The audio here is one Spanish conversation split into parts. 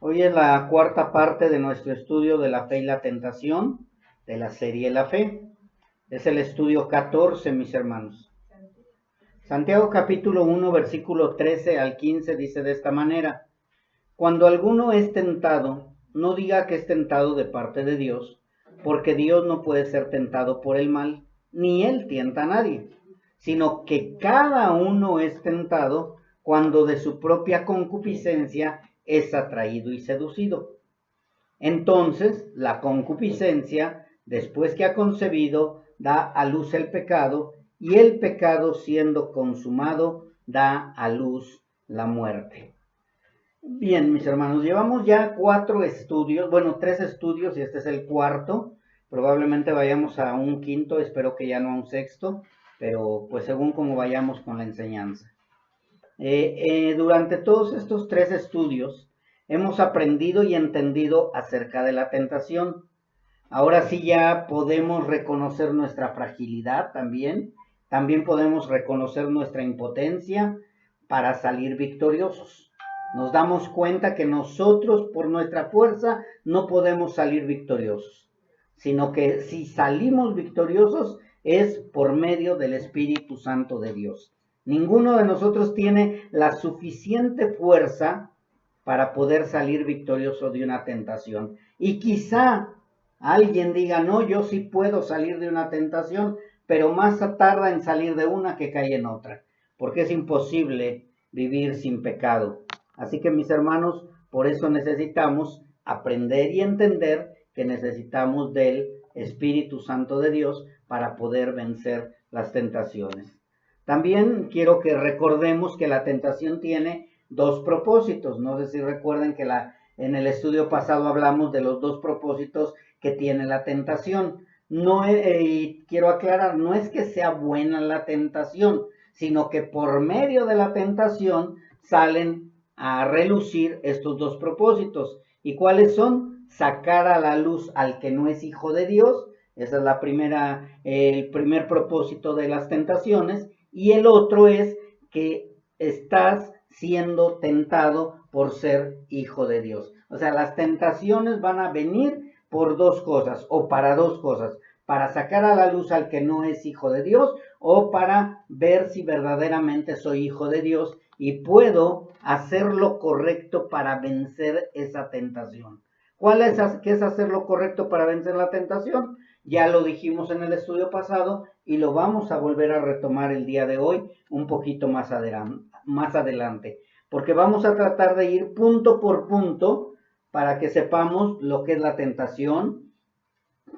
Hoy es la cuarta parte de nuestro estudio de la fe y la tentación, de la serie La Fe. Es el estudio 14, mis hermanos. Santiago capítulo 1, versículo 13 al 15 dice de esta manera: Cuando alguno es tentado, no diga que es tentado de parte de Dios, porque Dios no puede ser tentado por el mal, ni él tienta a nadie, sino que cada uno es tentado cuando de su propia concupiscencia es atraído y seducido. Entonces, la concupiscencia, después que ha concebido, da a luz el pecado, y el pecado, siendo consumado, da a luz la muerte. Bien, mis hermanos, llevamos ya 4 estudios, bueno, 3 estudios y este es el cuarto. Probablemente vayamos a un quinto, espero que ya no a un sexto, pero pues según como vayamos con la enseñanza. Durante todos estos 3 estudios hemos aprendido y entendido acerca de la tentación. Ahora sí ya podemos reconocer nuestra fragilidad también. También podemos reconocer nuestra impotencia para salir victoriosos. Nos damos cuenta que nosotros por nuestra fuerza no podemos salir victoriosos, sino que si salimos victoriosos es por medio del Espíritu Santo de Dios. Ninguno de nosotros tiene la suficiente fuerza para poder salir victorioso de una tentación. Y quizá alguien diga, no, yo sí puedo salir de una tentación, pero más tarda en salir de una que cae en otra, porque es imposible vivir sin pecado. Así que mis hermanos, por eso necesitamos aprender y entender que necesitamos del Espíritu Santo de Dios para poder vencer las tentaciones. También quiero que recordemos que la tentación tiene 2 propósitos. No sé si recuerden que en el estudio pasado hablamos de los 2 propósitos que tiene la tentación. No, quiero aclarar, no es que sea buena la tentación, sino que por medio de la tentación salen a relucir estos 2 propósitos. ¿Y cuáles son? Sacar a la luz al que no es hijo de Dios. Esa es el primer propósito de las tentaciones. Y el otro es que estás siendo tentado por ser hijo de Dios. O sea, las tentaciones van a venir por 2 cosas o para 2 cosas: para sacar a la luz al que no es hijo de Dios o para ver si verdaderamente soy hijo de Dios y puedo hacer lo correcto para vencer esa tentación. ¿Qué es hacer lo correcto para vencer la tentación? Ya lo dijimos en el estudio pasado y lo vamos a volver a retomar el día de hoy un poquito más adelante, porque vamos a tratar de ir punto por punto para que sepamos lo que es la tentación,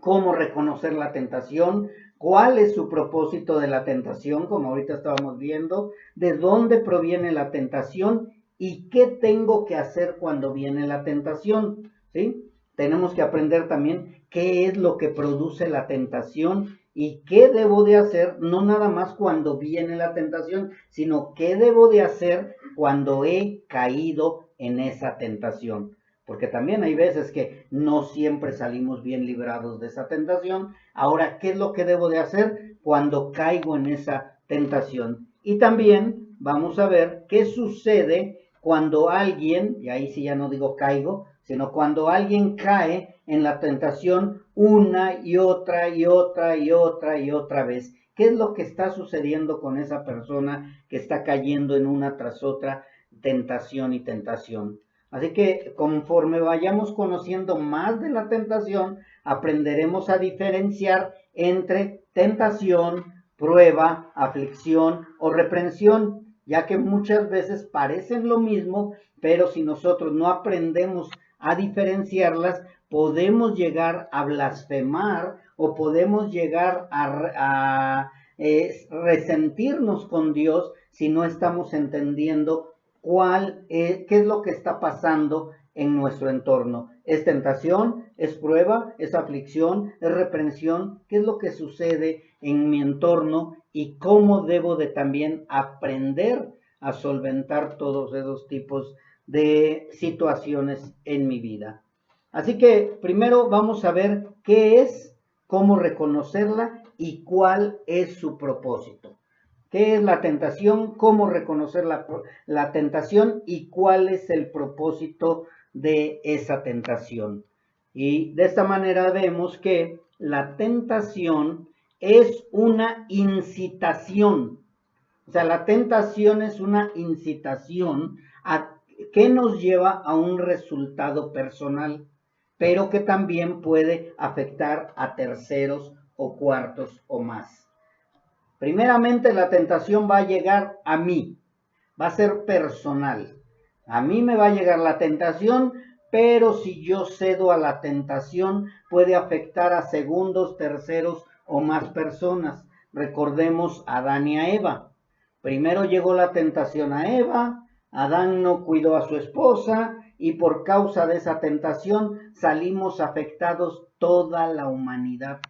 cómo reconocer la tentación, cuál es su propósito de la tentación, como ahorita estábamos viendo, de dónde proviene la tentación y qué tengo que hacer cuando viene la tentación, ¿sí? Tenemos que aprender también qué es lo que produce la tentación y qué debo de hacer, no nada más cuando viene la tentación, sino qué debo de hacer cuando he caído en esa tentación. Porque también hay veces que no siempre salimos bien librados de esa tentación. Ahora, ¿qué es lo que debo de hacer cuando caigo en esa tentación? Y también vamos a ver qué sucede cuando alguien, y ahí sí ya no digo caigo, sino cuando alguien cae en la tentación una y otra y otra y otra y otra vez. ¿Qué es lo que está sucediendo con esa persona que está cayendo en una tras otra tentación y tentación? Así que conforme vayamos conociendo más de la tentación, aprenderemos a diferenciar entre tentación, prueba, aflicción o reprensión, ya que muchas veces parecen lo mismo, pero si nosotros no aprendemos a diferenciarlas, podemos llegar a blasfemar o podemos llegar a resentirnos con Dios si no estamos entendiendo qué es lo que está pasando en nuestro entorno. ¿Es tentación? ¿Es prueba? ¿Es aflicción? ¿Es reprensión? ¿Qué es lo que sucede en mi entorno y cómo debo de también aprender a solventar todos esos tipos de situaciones en mi vida? Así que primero vamos a ver qué es, cómo reconocerla y cuál es su propósito. ¿Qué es la tentación? ¿Cómo reconocer la tentación? ¿Y cuál es el propósito de esa tentación. Y de esta manera vemos que la tentación es una incitación. O sea, la tentación es una incitación que nos lleva a un resultado personal, pero que también puede afectar a terceros o cuartos o más. Primeramente, la tentación va a llegar a mí, va a ser personal. A mí me va a llegar la tentación, pero si yo cedo a la tentación, puede afectar a segundos, terceros o más personas. Recordemos a Adán y a Eva. Primero llegó la tentación a Eva, Adán no cuidó a su esposa y por causa de esa tentación salimos afectados toda la humanidad.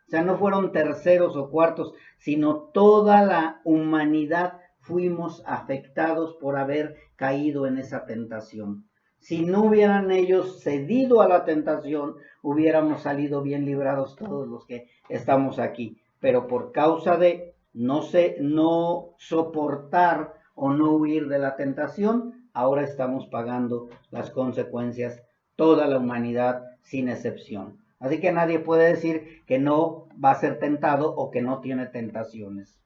O sea, no fueron terceros o cuartos, sino toda la humanidad fuimos afectados por haber caído en esa tentación. Si no hubieran ellos cedido a la tentación, hubiéramos salido bien librados todos los que estamos aquí. Pero por causa de no soportar o no huir de la tentación, ahora estamos pagando las consecuencias toda la humanidad sin excepción. Así que nadie puede decir que no va a ser tentado o que no tiene tentaciones.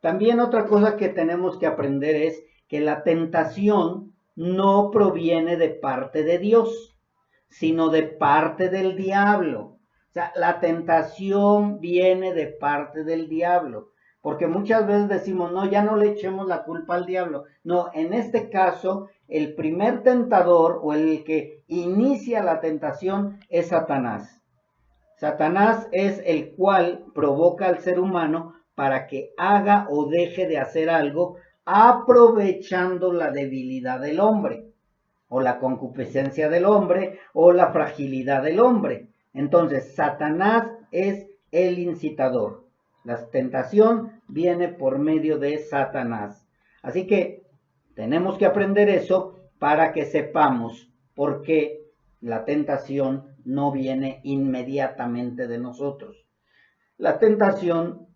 También otra cosa que tenemos que aprender es que la tentación no proviene de parte de Dios, sino de parte del diablo. O sea, la tentación viene de parte del diablo. Porque muchas veces decimos, no, ya no le echemos la culpa al diablo. No, en este caso, el primer tentador o el que inicia la tentación es Satanás. Satanás es el cual provoca al ser humano para que haga o deje de hacer algo aprovechando la debilidad del hombre, o la concupiscencia del hombre, o la fragilidad del hombre. Entonces, Satanás es el incitador. La tentación viene por medio de Satanás. Así que tenemos que aprender eso para que sepamos por qué la tentación no viene inmediatamente de nosotros. La tentación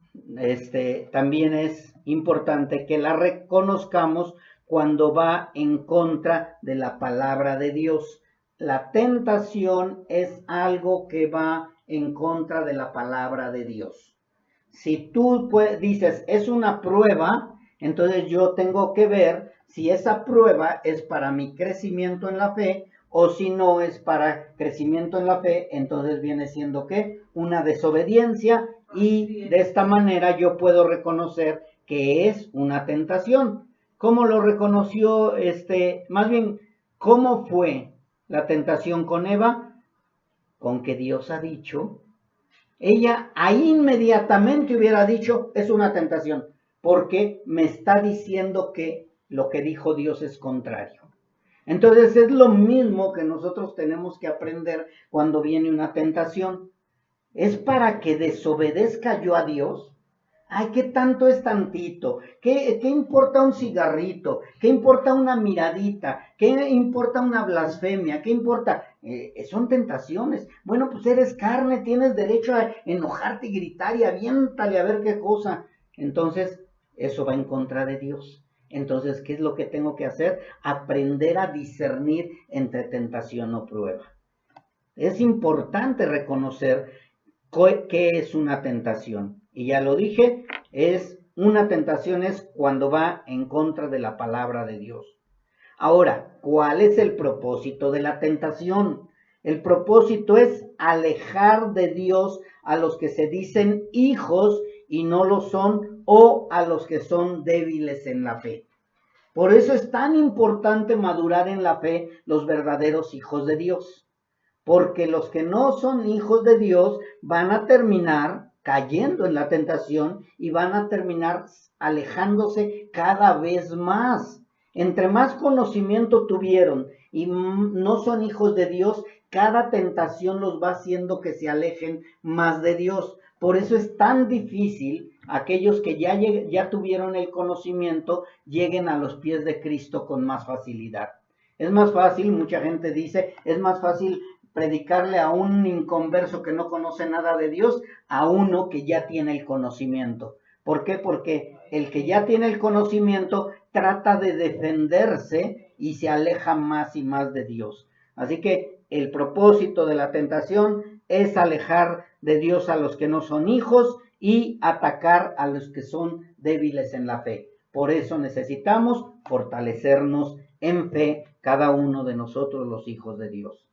también es importante que la reconozcamos cuando va en contra de la palabra de Dios. La tentación es algo que va en contra de la palabra de Dios. Si tú dices, es una prueba, entonces yo tengo que ver si esa prueba es para mi crecimiento en la fe o si no es para crecimiento en la fe, entonces viene siendo ¿qué? Una desobediencia y de esta manera yo puedo reconocer que es una tentación. ¿Cómo lo reconoció más bien, cómo fue la tentación con Eva? Con que Dios ha dicho. Ella ahí inmediatamente hubiera dicho, es una tentación, porque me está diciendo que lo que dijo Dios es contrario. Entonces es lo mismo que nosotros tenemos que aprender cuando viene una tentación. ¿Es para que desobedezca yo a Dios? Ay, ¿qué tanto es tantito? ¿Qué importa un cigarrito? ¿Qué importa una miradita? ¿Qué importa una blasfemia? ¿Qué importa? Son tentaciones. Bueno, pues eres carne, tienes derecho a enojarte y gritar y aviéntale a ver qué cosa. Entonces, eso va en contra de Dios. Entonces, ¿qué es lo que tengo que hacer? Aprender a discernir entre tentación o prueba. Es importante reconocer qué es una tentación. Y ya lo dije, una tentación es cuando va en contra de la palabra de Dios. Ahora, ¿cuál es el propósito de la tentación? El propósito es alejar de Dios a los que se dicen hijos y no lo son, o a los que son débiles en la fe. Por eso es tan importante madurar en la fe los verdaderos hijos de Dios. Porque los que no son hijos de Dios van a terminar cayendo en la tentación y van a terminar alejándose cada vez más. Entre más conocimiento tuvieron y no son hijos de Dios, cada tentación los va haciendo que se alejen más de Dios. Por eso es tan difícil aquellos que ya tuvieron el conocimiento lleguen a los pies de Cristo con más facilidad. Es más fácil, mucha gente dice, es más fácil predicarle a un inconverso que no conoce nada de Dios a uno que ya tiene el conocimiento. ¿Por qué? Porque el que ya tiene el conocimiento trata de defenderse y se aleja más y más de Dios. Así que el propósito de la tentación es alejar de Dios a los que no son hijos y atacar a los que son débiles en la fe. Por eso necesitamos fortalecernos en fe cada uno de nosotros los hijos de Dios.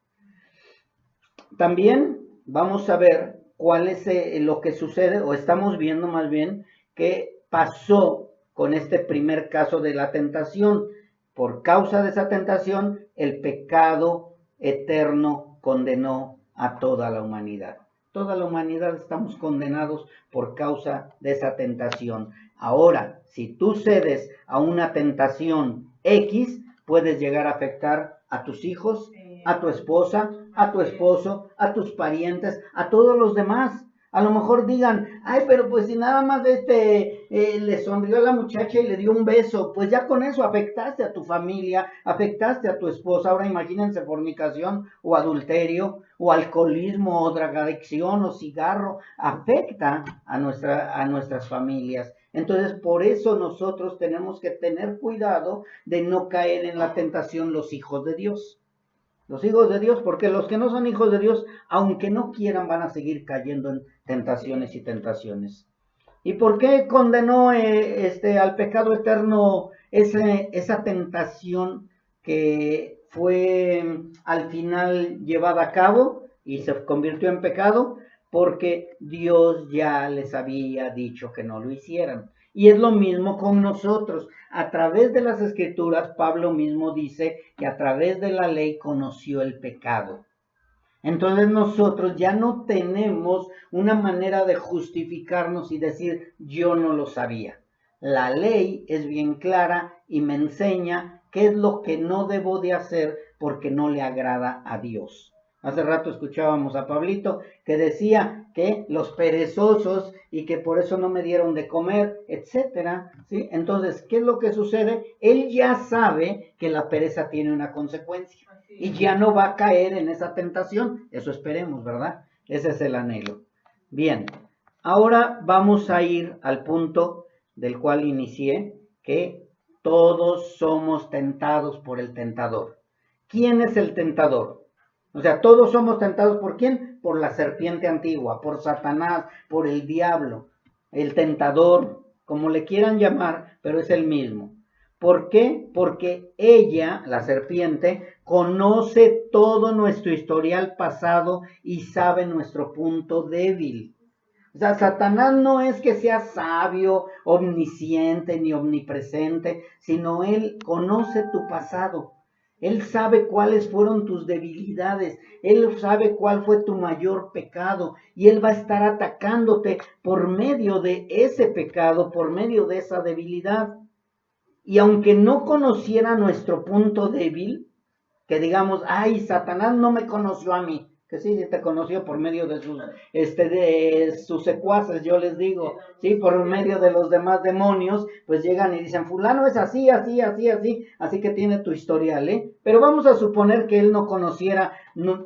También vamos a ver cuál es lo que sucede, o estamos viendo más bien, qué pasó con este primer caso de la tentación. Por causa de esa tentación, el pecado eterno condenó a toda la humanidad. Toda la humanidad estamos condenados por causa de esa tentación. Ahora, si tú cedes a una tentación X, puedes llegar a afectar a tus hijos, a tu esposa, a tu esposo, a tus parientes, a todos los demás. A lo mejor digan, ay, pero pues si nada más le sonrió a la muchacha y le dio un beso, pues ya con eso afectaste a tu familia, afectaste a tu esposa. Ahora imagínense fornicación o adulterio o alcoholismo o drogadicción o cigarro, afecta a nuestras familias. Entonces, por eso nosotros tenemos que tener cuidado de no caer en la tentación los hijos de Dios. Los hijos de Dios, porque los que no son hijos de Dios, aunque no quieran, van a seguir cayendo en tentaciones y tentaciones. ¿Y por qué condenó al pecado eterno esa tentación que fue al final llevada a cabo y se convirtió en pecado? Porque Dios ya les había dicho que no lo hicieran. Y es lo mismo con nosotros. A través de las Escrituras, Pablo mismo dice que a través de la ley conoció el pecado. Entonces nosotros ya no tenemos una manera de justificarnos y decir, yo no lo sabía. La ley es bien clara y me enseña qué es lo que no debo de hacer porque no le agrada a Dios. Hace rato escuchábamos a Pablito que decía que los perezosos y que por eso no me dieron de comer, etcétera, ¿sí? Entonces, ¿qué es lo que sucede? Él ya sabe que la pereza tiene una consecuencia y ya no va a caer en esa tentación. Eso esperemos, ¿verdad? Ese es el anhelo. Bien, ahora vamos a ir al punto del cual inicié, que todos somos tentados por el tentador. ¿Quién es el tentador? O sea, todos somos tentados ¿por quién? Por la serpiente antigua, por Satanás, por el diablo, el tentador, como le quieran llamar, pero es el mismo. ¿Por qué? Porque ella, la serpiente, conoce todo nuestro historial pasado y sabe nuestro punto débil. O sea, Satanás no es que sea sabio, omnisciente ni omnipresente, sino él conoce tu pasado. Él sabe cuáles fueron tus debilidades, Él sabe cuál fue tu mayor pecado y Él va a estar atacándote por medio de ese pecado, por medio de esa debilidad. Y aunque no conociera nuestro punto débil, que digamos, ay, Satanás no me conoció a mí, que sí te conoció por medio de sus secuaces, yo les digo, sí, por medio de los demás demonios, pues llegan y dicen, fulano es así, así, así, así, así que tiene tu historial, Pero vamos a suponer que él no conociera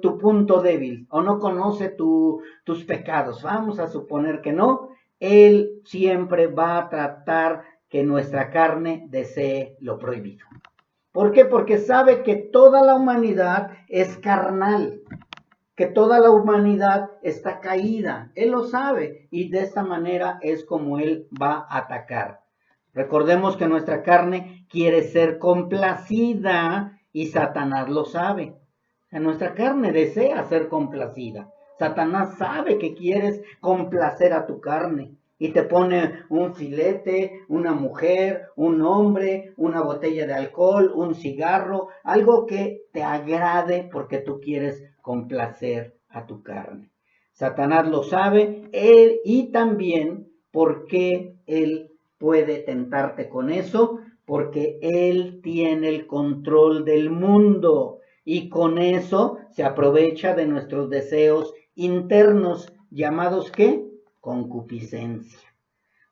tu punto débil, o no conoce tus pecados, vamos a suponer que no, él siempre va a tratar que nuestra carne desee lo prohibido. ¿Por qué? Porque sabe que toda la humanidad es carnal, que toda la humanidad está caída. Él lo sabe y de esta manera es como él va a atacar. Recordemos que nuestra carne quiere ser complacida y Satanás lo sabe. Nuestra carne desea ser complacida. Satanás sabe que quieres complacer a tu carne. Y te pone un filete, una mujer, un hombre, una botella de alcohol, un cigarro, algo que te agrade porque tú quieres complacer a tu carne. Satanás lo sabe, él y también porque él puede tentarte con eso, porque él tiene el control del mundo y con eso se aprovecha de nuestros deseos internos llamados ¿qué? Concupiscencia.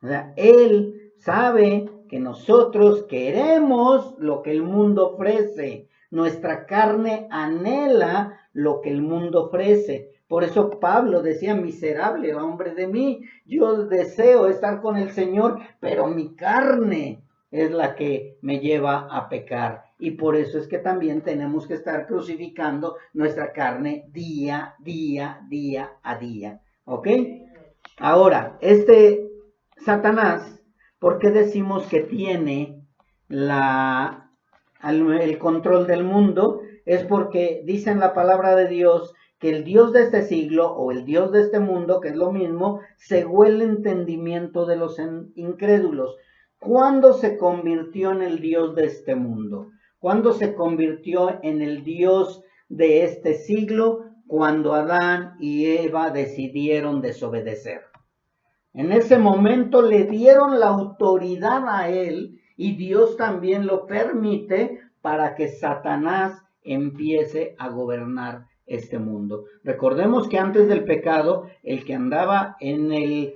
O sea, él sabe que nosotros queremos lo que el mundo ofrece. Nuestra carne anhela lo que el mundo ofrece. Por eso Pablo decía, miserable hombre de mí, yo deseo estar con el Señor, pero mi carne es la que me lleva a pecar. y por eso es que también tenemos que estar crucificando nuestra carne día a día. ¿Ok? Ahora, Satanás, ¿por qué decimos que tiene el control del mundo? Es porque dice en la palabra de Dios que el Dios de este siglo o el Dios de este mundo, que es lo mismo, cegó el entendimiento de los incrédulos. ¿Cuándo se convirtió en el Dios de este mundo? ¿Cuándo se convirtió en el Dios de este siglo? Cuando Adán y Eva decidieron desobedecer. En ese momento le dieron la autoridad a él y Dios también lo permite para que Satanás empiece a gobernar este mundo. Recordemos que antes del pecado, el que andaba en el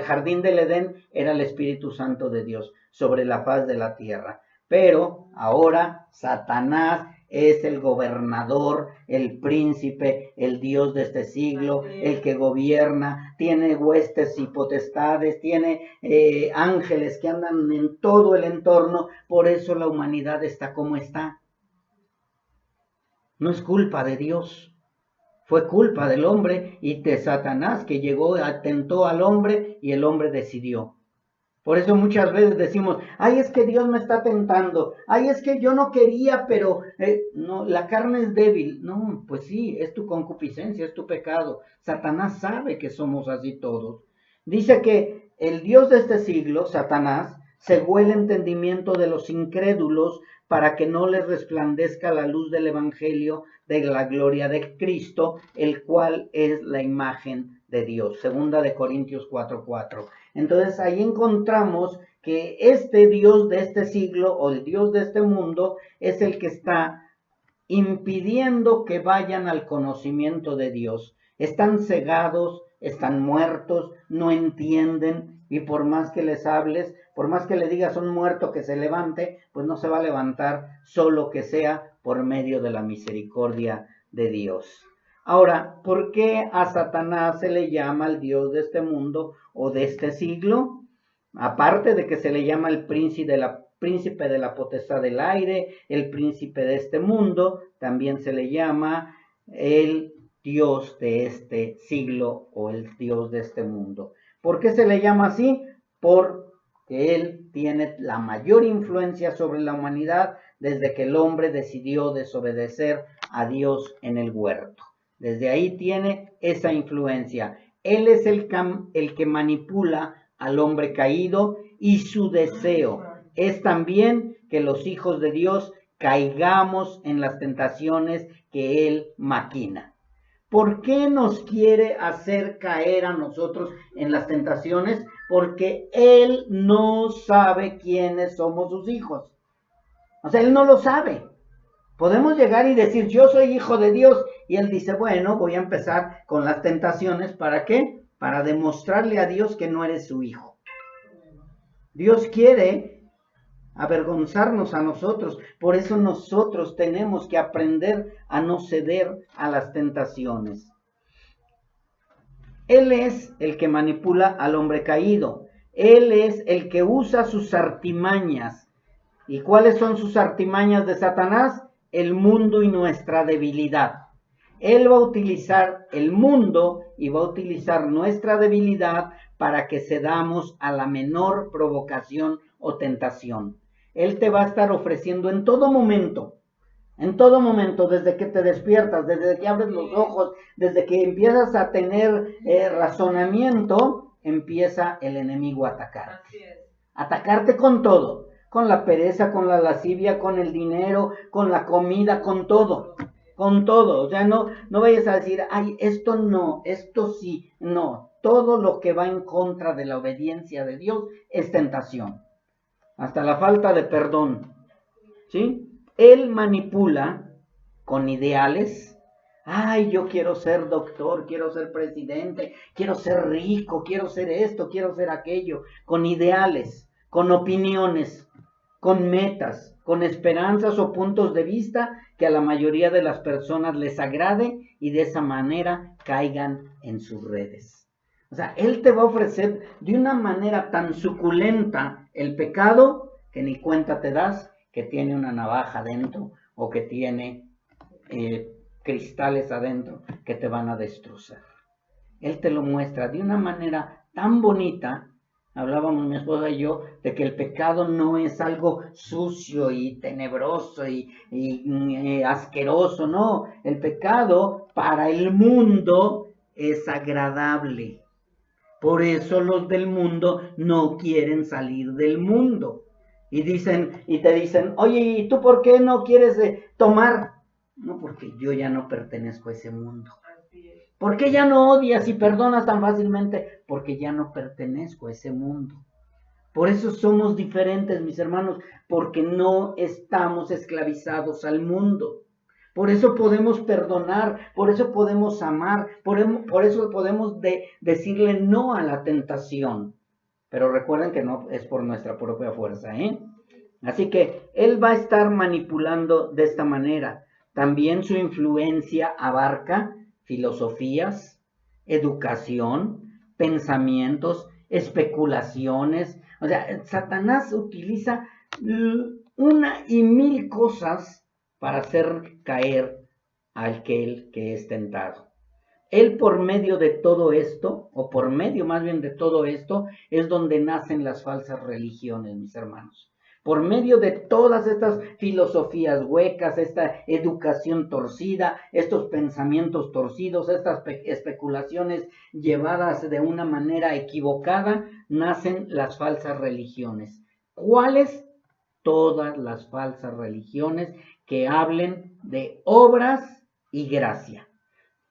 jardín del Edén era el Espíritu Santo de Dios sobre la faz de la tierra. Pero ahora Satanás es el gobernador, el príncipe, el Dios de este siglo, el que gobierna, tiene huestes y potestades, tiene ángeles que andan en todo el entorno, por eso la humanidad está como está. No es culpa de Dios, fue culpa del hombre y de Satanás que llegó, atentó al hombre y el hombre decidió. Por eso muchas veces decimos, ay, es que Dios me está tentando, ay, es que yo no quería, pero no, la carne es débil. No, pues sí, es tu concupiscencia, es tu pecado. Satanás sabe que somos así todos. Dice que el Dios de este siglo, Satanás, cegó el entendimiento de los incrédulos para que no les resplandezca la luz del Evangelio de la gloria de Cristo, el cual es la imagen de Dios. Segunda de Corintios 4:4. Entonces ahí encontramos que este Dios de este siglo o el Dios de este mundo es el que está impidiendo que vayan al conocimiento de Dios. Están cegados, están muertos, no entienden y por más que les hables, por más que le digas a un muerto que se levante, pues no se va a levantar, solo que sea por medio de la misericordia de Dios. Ahora, ¿por qué a Satanás se le llama el Dios de este mundo o de este siglo? Aparte de que se le llama el príncipe de la potestad del aire, el príncipe de este mundo, también se le llama el Dios de este siglo o el Dios de este mundo. ¿Por qué se le llama así? Porque él tiene la mayor influencia sobre la humanidad desde que el hombre decidió desobedecer a Dios en el huerto. Desde ahí tiene esa influencia. Él es el que manipula al hombre caído y su deseo es también que los hijos de Dios caigamos en las tentaciones que él maquina. ¿Por qué nos quiere hacer caer a nosotros en las tentaciones? Porque él no sabe quiénes somos sus hijos. O sea, él no lo sabe. Podemos llegar y decir, yo soy hijo de Dios. Y él dice, bueno, voy a empezar con las tentaciones. ¿Para qué? Para demostrarle a Dios que no eres su hijo. Dios quiere avergonzarnos a nosotros. Por eso nosotros tenemos que aprender a no ceder a las tentaciones. Él es el que manipula al hombre caído. Él es el que usa sus artimañas. ¿Y cuáles son sus artimañas de Satanás? El mundo y nuestra debilidad. Él va a utilizar el mundo y va a utilizar nuestra debilidad para que cedamos a la menor provocación o tentación. Él te va a estar ofreciendo en todo momento, desde que te despiertas, desde que abres los ojos, desde que empiezas a tener razonamiento, empieza el enemigo a atacar. Atacarte con todo. Con la pereza, con la lascivia, con el dinero, con la comida, con todo. Con todo. O sea, no vayas a decir, ay, esto no, esto sí. No, todo lo que va en contra de la obediencia de Dios es tentación. Hasta la falta de perdón. ¿Sí? Él manipula con ideales. Ay, yo quiero ser doctor, quiero ser presidente, quiero ser rico, quiero ser esto, quiero ser aquello. Con ideales, con opiniones, con metas, con esperanzas o puntos de vista que a la mayoría de las personas les agrade y de esa manera caigan en sus redes. O sea, él te va a ofrecer de una manera tan suculenta el pecado que ni cuenta te das que tiene una navaja adentro o que tiene cristales adentro que te van a destrozar. Él te lo muestra de una manera tan bonita. Hablábamos mi esposa y yo de que el pecado no es algo sucio y tenebroso y asqueroso, no. El pecado para el mundo es agradable. Por eso los del mundo no quieren salir del mundo. Y te dicen, oye, ¿y tú por qué no quieres tomar? No, porque yo ya no pertenezco a ese mundo. ¿Por qué ya no odias y perdonas tan fácilmente? Porque ya no pertenezco a ese mundo. Por eso somos diferentes, mis hermanos, porque no estamos esclavizados al mundo. Por eso podemos perdonar, por eso podemos amar, por eso podemos decirle no a la tentación. Pero recuerden que no es por nuestra propia fuerza, ¿eh? Así que Él va a estar manipulando de esta manera. También su influencia abarca filosofías, educación, pensamientos, especulaciones. O sea, Satanás utiliza una y mil cosas para hacer caer a aquel que es tentado. Él por medio de todo esto, o por medio más bien de todo esto, es donde nacen las falsas religiones, mis hermanos. Por medio de todas estas filosofías huecas, esta educación torcida, estos pensamientos torcidos, estas especulaciones llevadas de una manera equivocada, nacen las falsas religiones. ¿Cuáles? Todas las falsas religiones que hablen de obras y gracia.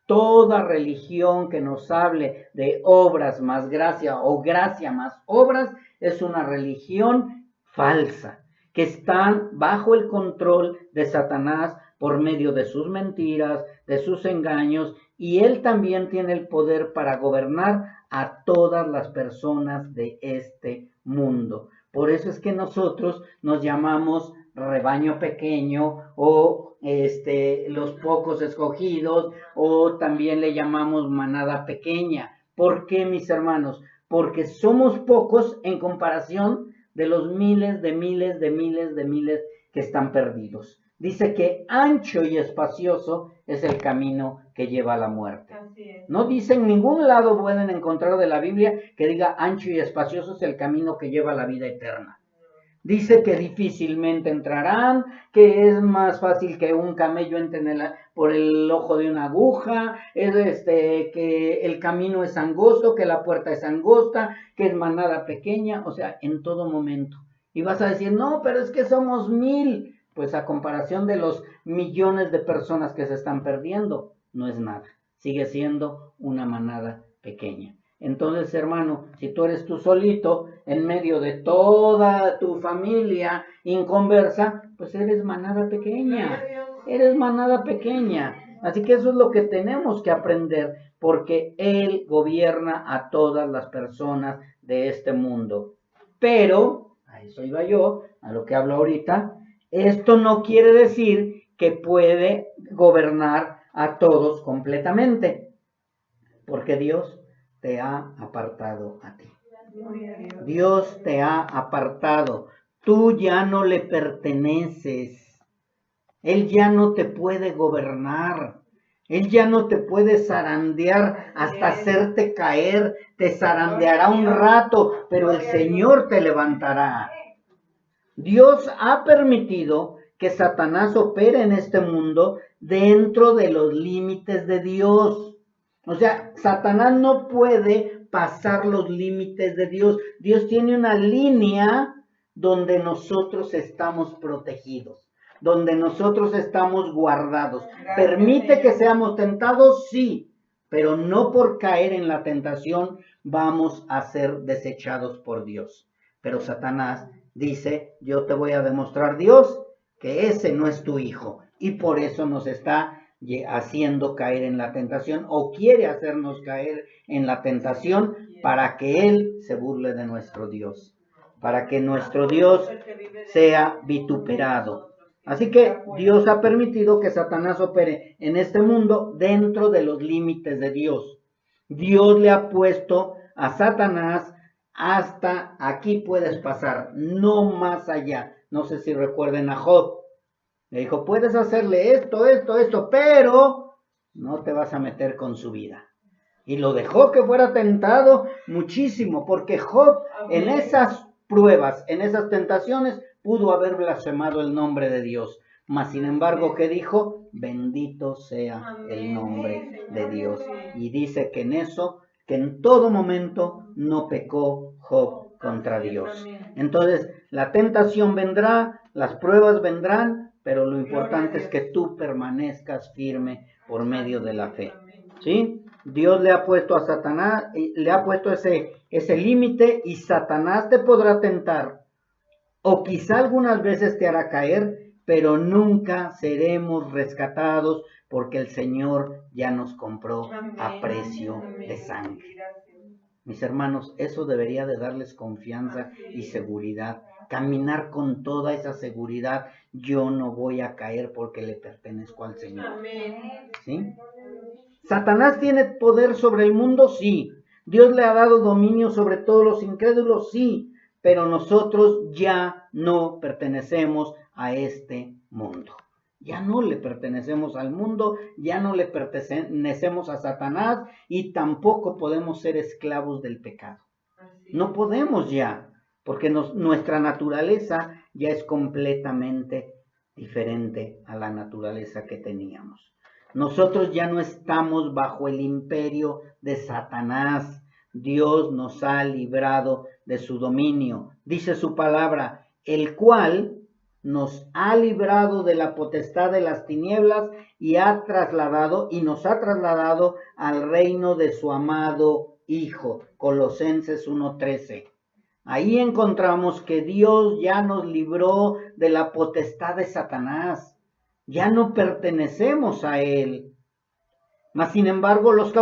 Toda religión que nos hable de obras más gracia o gracia más obras es una religión falsa, que están bajo el control de Satanás por medio de sus mentiras, de sus engaños, y él también tiene el poder para gobernar a todas las personas de este mundo. Por eso es que nosotros nos llamamos rebaño pequeño o los pocos escogidos, o también le llamamos manada pequeña. ¿Por qué, mis hermanos? Porque somos pocos en comparación de los miles que están perdidos. Dice que ancho y espacioso es el camino que lleva a la muerte. No dice en ningún lado pueden encontrar de la Biblia que diga ancho y espacioso es el camino que lleva a la vida eterna. Dice que difícilmente entrarán, que es más fácil que un camello entre por el ojo de una aguja, que el camino es angosto, que la puerta es angosta, que es manada pequeña, o sea, en todo momento. Y vas a decir, no, pero es que somos 1000, pues a comparación de los millones de personas que se están perdiendo, no es nada, sigue siendo una manada pequeña. Entonces, hermano, si tú eres tú solito, en medio de toda tu familia inconversa, pues eres manada pequeña, Así que eso es lo que tenemos que aprender, porque Él gobierna a todas las personas de este mundo. Pero, a eso iba yo, a lo que hablo ahorita, esto no quiere decir que puede gobernar a todos completamente, porque Dios te ha apartado a ti. Dios te ha apartado. Tú ya no le perteneces. Él ya no te puede gobernar. Él ya no te puede zarandear hasta hacerte caer. Te zarandeará un rato, pero el Señor te levantará. Dios ha permitido que Satanás opere en este mundo dentro de los límites de Dios. O sea, Satanás no puede pasar los límites de Dios. Dios tiene una línea donde nosotros estamos protegidos, donde nosotros estamos guardados. ¿Permite que seamos tentados? Sí, pero no por caer en la tentación vamos a ser desechados por Dios. Pero Satanás dice, yo te voy a demostrar, Dios, que ese no es tu hijo. Y por eso nos está haciendo caer en la tentación, o quiere hacernos caer en la tentación para que Él se burle de nuestro Dios, para que nuestro Dios sea vituperado. Así que Dios ha permitido que Satanás opere en este mundo dentro de los límites de Dios. Dios le ha puesto a Satanás hasta aquí puedes pasar, no más allá. No sé si recuerden a Job. Le dijo, puedes hacerle esto, pero no te vas a meter con su vida. Y lo dejó que fuera tentado muchísimo, porque Job en esas pruebas, en esas tentaciones, pudo haber blasfemado el nombre de Dios. Mas sin embargo, ¿qué dijo? Bendito sea el nombre de Dios. Y dice que en eso, que en todo momento no pecó Job contra Dios. Entonces, la tentación vendrá, las pruebas vendrán, pero lo importante es que tú permanezcas firme por medio de la fe. ¿Sí? Dios le ha puesto a Satanás, le ha puesto ese límite, y Satanás te podrá tentar, o quizá algunas veces te hará caer, pero nunca seremos rescatados porque el Señor ya nos compró a precio de sangre. Mis hermanos, eso debería de darles confianza y seguridad. Caminar con toda esa seguridad. Yo no voy a caer porque le pertenezco al Señor. ¿Sí? ¿Satanás tiene poder sobre el mundo? Sí. ¿Dios le ha dado dominio sobre todos los incrédulos? Sí. Pero nosotros ya no pertenecemos a este mundo. Ya no le pertenecemos al mundo, ya no le pertenecemos a Satanás, y tampoco podemos ser esclavos del pecado. No podemos ya, porque nuestra naturaleza ya es completamente diferente a la naturaleza que teníamos. Nosotros ya no estamos bajo el imperio de Satanás. Dios nos ha librado de su dominio. Dice su palabra, el cual nos ha librado de la potestad de las tinieblas y nos ha trasladado al reino de su amado Hijo. Colosenses 1:13. Ahí encontramos que Dios ya nos libró de la potestad de Satanás. Ya no pertenecemos a él. Mas sin embargo, los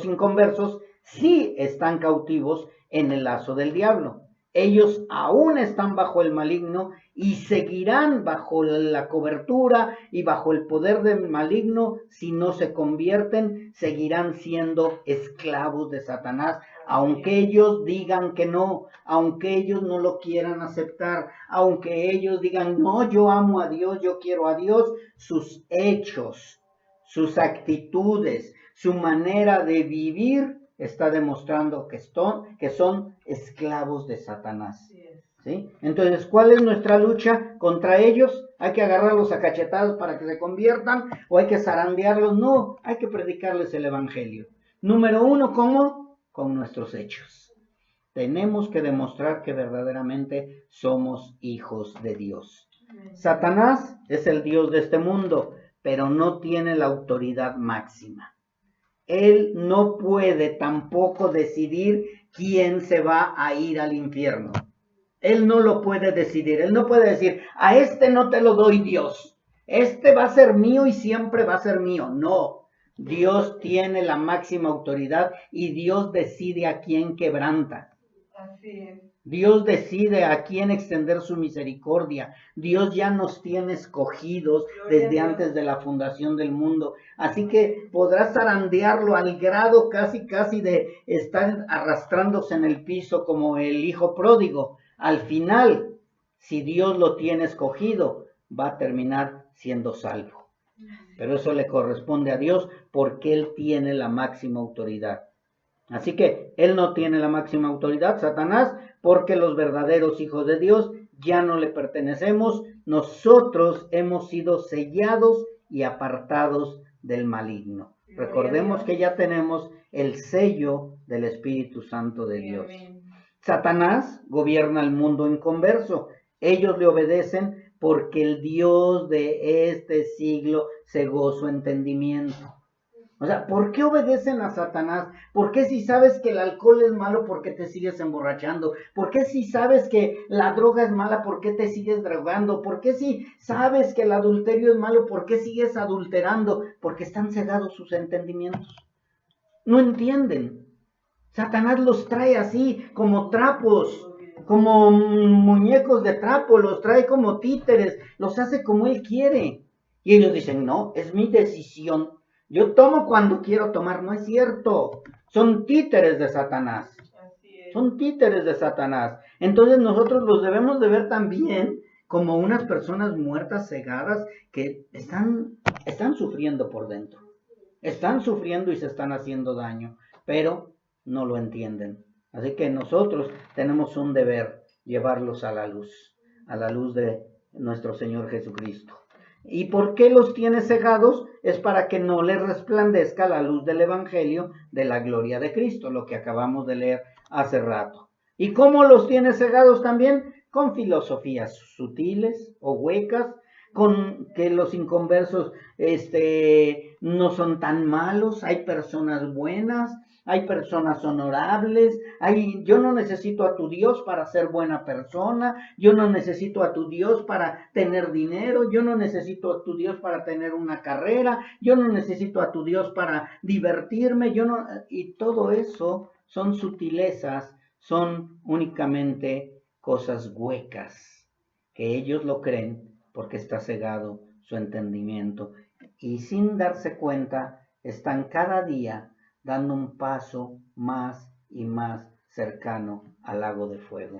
inconversos, sí están cautivos en el lazo del diablo. Ellos aún están bajo el maligno y seguirán bajo la cobertura y bajo el poder del maligno. Si no se convierten, seguirán siendo esclavos de Satanás, aunque ellos digan que no, aunque ellos no lo quieran aceptar, aunque ellos digan, no, yo amo a Dios, yo quiero a Dios. Sus hechos, sus actitudes, su manera de vivir está demostrando que son esclavos de Satanás. ¿Sí? Entonces, ¿cuál es nuestra lucha contra ellos? ¿Hay que agarrarlos a cachetadas para que se conviertan? ¿O hay que zarandearlos? No, hay que predicarles el evangelio. Número 1, ¿cómo? Con nuestros hechos. Tenemos que demostrar que verdaderamente somos hijos de Dios. Satanás es el Dios de este mundo, pero no tiene la autoridad máxima. Él no puede tampoco decidir quién se va a ir al infierno. Él no lo puede decidir. Él no puede decir, a este no te lo doy, Dios. Este va a ser mío y siempre va a ser mío. No. Dios tiene la máxima autoridad y Dios decide a quién quebranta. Así es. Dios decide a quién extender su misericordia. Dios ya nos tiene escogidos desde antes de la fundación del mundo. Así que podrás zarandearlo al grado casi de estar arrastrándose en el piso como el hijo pródigo. Al final, si Dios lo tiene escogido, va a terminar siendo salvo. Pero eso le corresponde a Dios porque Él tiene la máxima autoridad. Así que Él no tiene la máxima autoridad, Satanás, porque los verdaderos hijos de Dios ya no le pertenecemos. Nosotros hemos sido sellados y apartados del maligno. Recordemos que ya tenemos el sello del Espíritu Santo de Dios. Satanás gobierna el mundo inconverso. Ellos le obedecen porque el Dios de este siglo cegó su entendimiento. O sea, ¿por qué obedecen a Satanás? ¿Por qué si sabes que el alcohol es malo, por qué te sigues emborrachando? ¿Por qué si sabes que la droga es mala, por qué te sigues drogando? ¿Por qué si sabes que el adulterio es malo, por qué sigues adulterando? Porque están cegados sus entendimientos. No entienden. Satanás los trae así, como trapos, como muñecos de trapo, los trae como títeres, los hace como él quiere. Y ellos dicen, no, es mi decisión. Yo tomo cuando quiero tomar. No es cierto. Son títeres de Satanás. son títeres de Satanás. Entonces nosotros los debemos de ver también como unas personas muertas, cegadas, que están sufriendo por dentro. Están sufriendo y se están haciendo daño, pero no lo entienden. Así que nosotros tenemos un deber, llevarlos a la luz de nuestro Señor Jesucristo. ¿Y por qué los tiene cegados? Es para que no les resplandezca la luz del Evangelio de la gloria de Cristo, lo que acabamos de leer hace rato. ¿Y cómo los tiene cegados también? Con filosofías sutiles o huecas, con que los inconversos no son tan malos, hay personas buenas, hay personas honorables, yo no necesito a tu Dios para ser buena persona, yo no necesito a tu Dios para tener dinero, yo no necesito a tu Dios para tener una carrera, yo no necesito a tu Dios para divertirme, y todo eso son sutilezas, son únicamente cosas huecas, que ellos lo creen porque está cegado su entendimiento, y sin darse cuenta están cada día dando un paso más y más cercano al lago de fuego,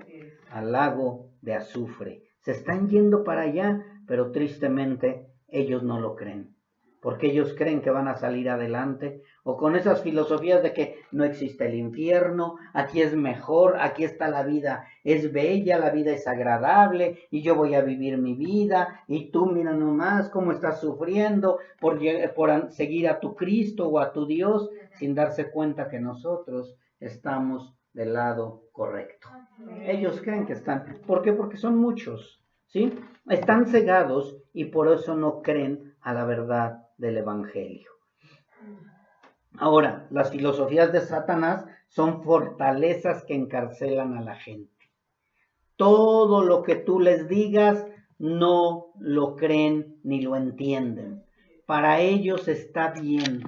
al lago de azufre. Se están yendo para allá, pero tristemente ellos no lo creen, porque ellos creen que van a salir adelante, o con esas filosofías de que no existe el infierno, aquí es mejor, aquí está la vida, es bella, la vida es agradable, y yo voy a vivir mi vida, y tú mira nomás cómo estás sufriendo por seguir a tu Cristo o a tu Dios, sin darse cuenta que nosotros estamos del lado correcto. Ellos creen que están, ¿por qué? Porque son muchos, ¿sí? Están cegados y por eso no creen a la verdad del Evangelio. Ahora, las filosofías de Satanás son fortalezas que encarcelan a la gente. Todo lo que tú les digas no lo creen ni lo entienden. Para ellos está bien.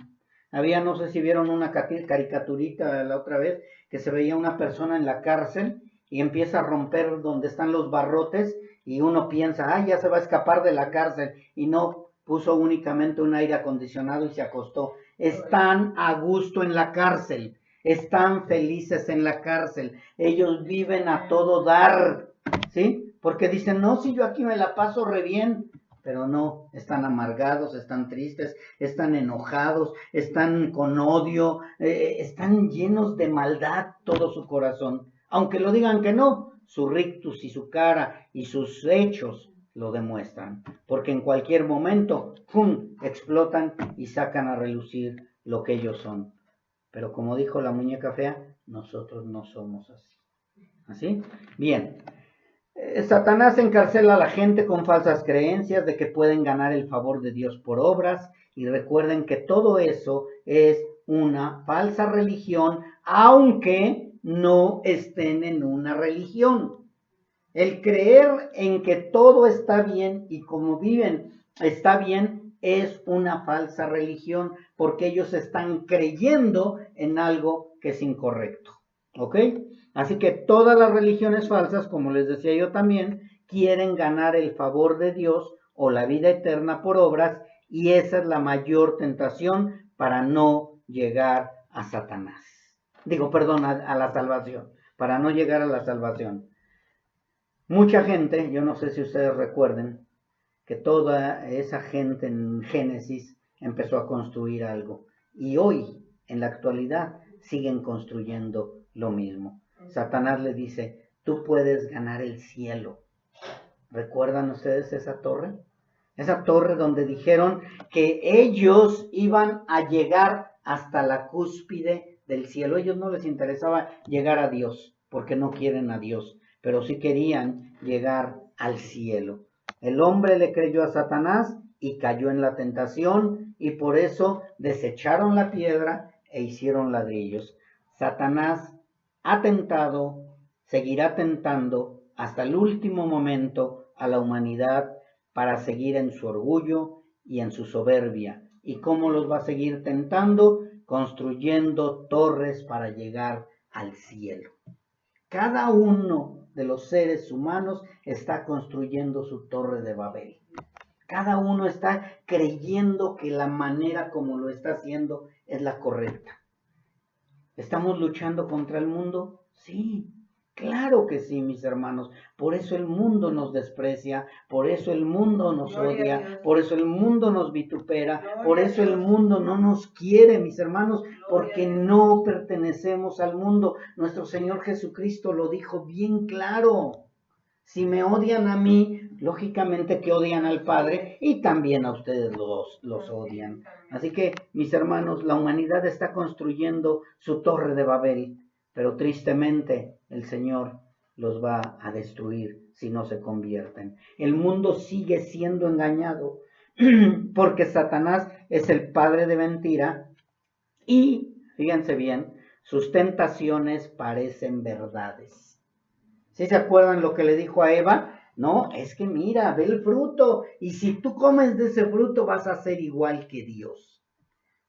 No sé si vieron una caricaturita la otra vez, que se veía una persona en la cárcel y empieza a romper donde están los barrotes y uno piensa, ya se va a escapar de la cárcel, y no, puso únicamente un aire acondicionado y se acostó. Están a gusto en la cárcel, están felices en la cárcel, ellos viven a todo dar, ¿sí? Porque dicen, no, si yo aquí me la paso re bien, pero no, están amargados, están tristes, están enojados, están con odio, están llenos de maldad todo su corazón. Aunque lo digan que no, su rictus y su cara y sus hechos lo demuestran, porque en cualquier momento, ¡pum!, explotan y sacan a relucir lo que ellos son. Pero como dijo la muñeca fea, nosotros no somos así. ¿Así? Bien. Satanás encarcela a la gente con falsas creencias de que pueden ganar el favor de Dios por obras, y recuerden que todo eso es una falsa religión, aunque no estén en una religión. El creer en que todo está bien y como viven está bien es una falsa religión, porque ellos están creyendo en algo que es incorrecto. ¿Ok? Así que todas las religiones falsas, como les decía yo también, quieren ganar el favor de Dios o la vida eterna por obras, y esa es la mayor tentación para no llegar a Satanás. A la salvación, para no llegar a la salvación. Mucha gente, yo no sé si ustedes recuerden, que toda esa gente en Génesis empezó a construir algo. Y hoy, en la actualidad, siguen construyendo lo mismo. Satanás le dice, tú puedes ganar el cielo. ¿Recuerdan ustedes esa torre? Esa torre donde dijeron que ellos iban a llegar hasta la cúspide del cielo. A ellos no les interesaba llegar a Dios, porque no quieren a Dios, pero sí querían llegar al cielo. El hombre le creyó a Satanás y cayó en la tentación, y por eso desecharon la piedra e hicieron ladrillos. Satanás ha tentado, seguirá tentando hasta el último momento a la humanidad para seguir en su orgullo y en su soberbia. ¿Y cómo los va a seguir tentando? Construyendo torres para llegar al cielo. Cada uno de los seres humanos está construyendo su torre de Babel. Cada uno está creyendo que la manera como lo está haciendo es la correcta. ¿Estamos luchando contra el mundo? Sí, claro que sí, mis hermanos. Por eso el mundo nos desprecia, por eso el mundo nos odia, por eso el mundo nos vitupera, por eso el mundo no nos quiere, mis hermanos, porque no pertenecemos al mundo. Nuestro Señor Jesucristo lo dijo bien claro. Si me odian a mí, lógicamente que odian al Padre y también a ustedes los odian. Así que, mis hermanos, la humanidad está construyendo su torre de Babel, pero tristemente el Señor los va a destruir si no se convierten. El mundo sigue siendo engañado porque Satanás es el padre de mentira y, fíjense bien, sus tentaciones parecen verdades. ¿Sí se acuerdan lo que le dijo a Eva? No, es que mira, ve el fruto y si tú comes de ese fruto vas a ser igual que Dios.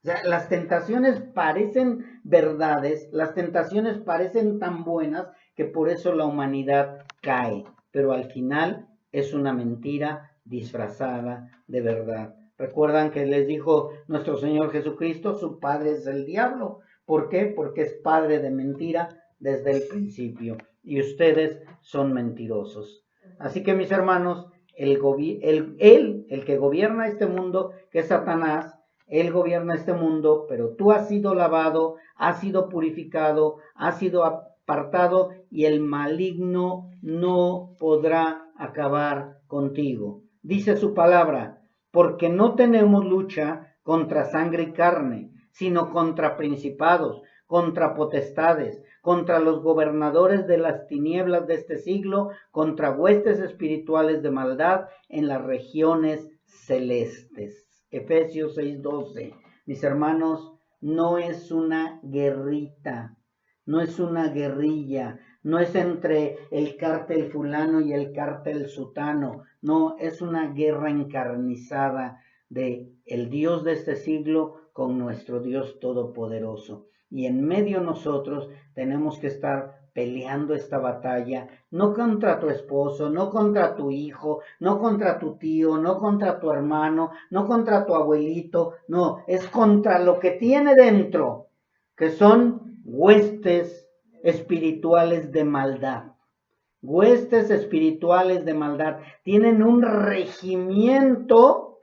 O sea, las tentaciones parecen verdades, las tentaciones parecen tan buenas que por eso la humanidad cae, pero al final es una mentira disfrazada de verdad. ¿Recuerdan que les dijo nuestro Señor Jesucristo? Su padre es el diablo. ¿Por qué? Porque es padre de mentira desde el principio y ustedes son mentirosos. Así que mis hermanos, el que gobierna este mundo, que es Satanás, él gobierna este mundo, pero tú has sido lavado, has sido purificado, has sido apartado y el maligno no podrá acabar contigo. Dice su palabra, porque no tenemos lucha contra sangre y carne, sino contra principados, contra potestades, contra los gobernadores de las tinieblas de este siglo, contra huestes espirituales de maldad en las regiones celestes. Efesios 6:12. Mis hermanos, no es una guerrita, no es una guerrilla, no es entre el cártel fulano y el cártel sutano, no, es una guerra encarnizada de el Dios de este siglo con nuestro Dios todopoderoso. Y en medio nosotros tenemos que estar peleando esta batalla, no contra tu esposo, no contra tu hijo, no contra tu tío, no contra tu hermano, no contra tu abuelito, no, es contra lo que tiene dentro, que son huestes espirituales de maldad. Huestes espirituales de maldad. Tienen un regimiento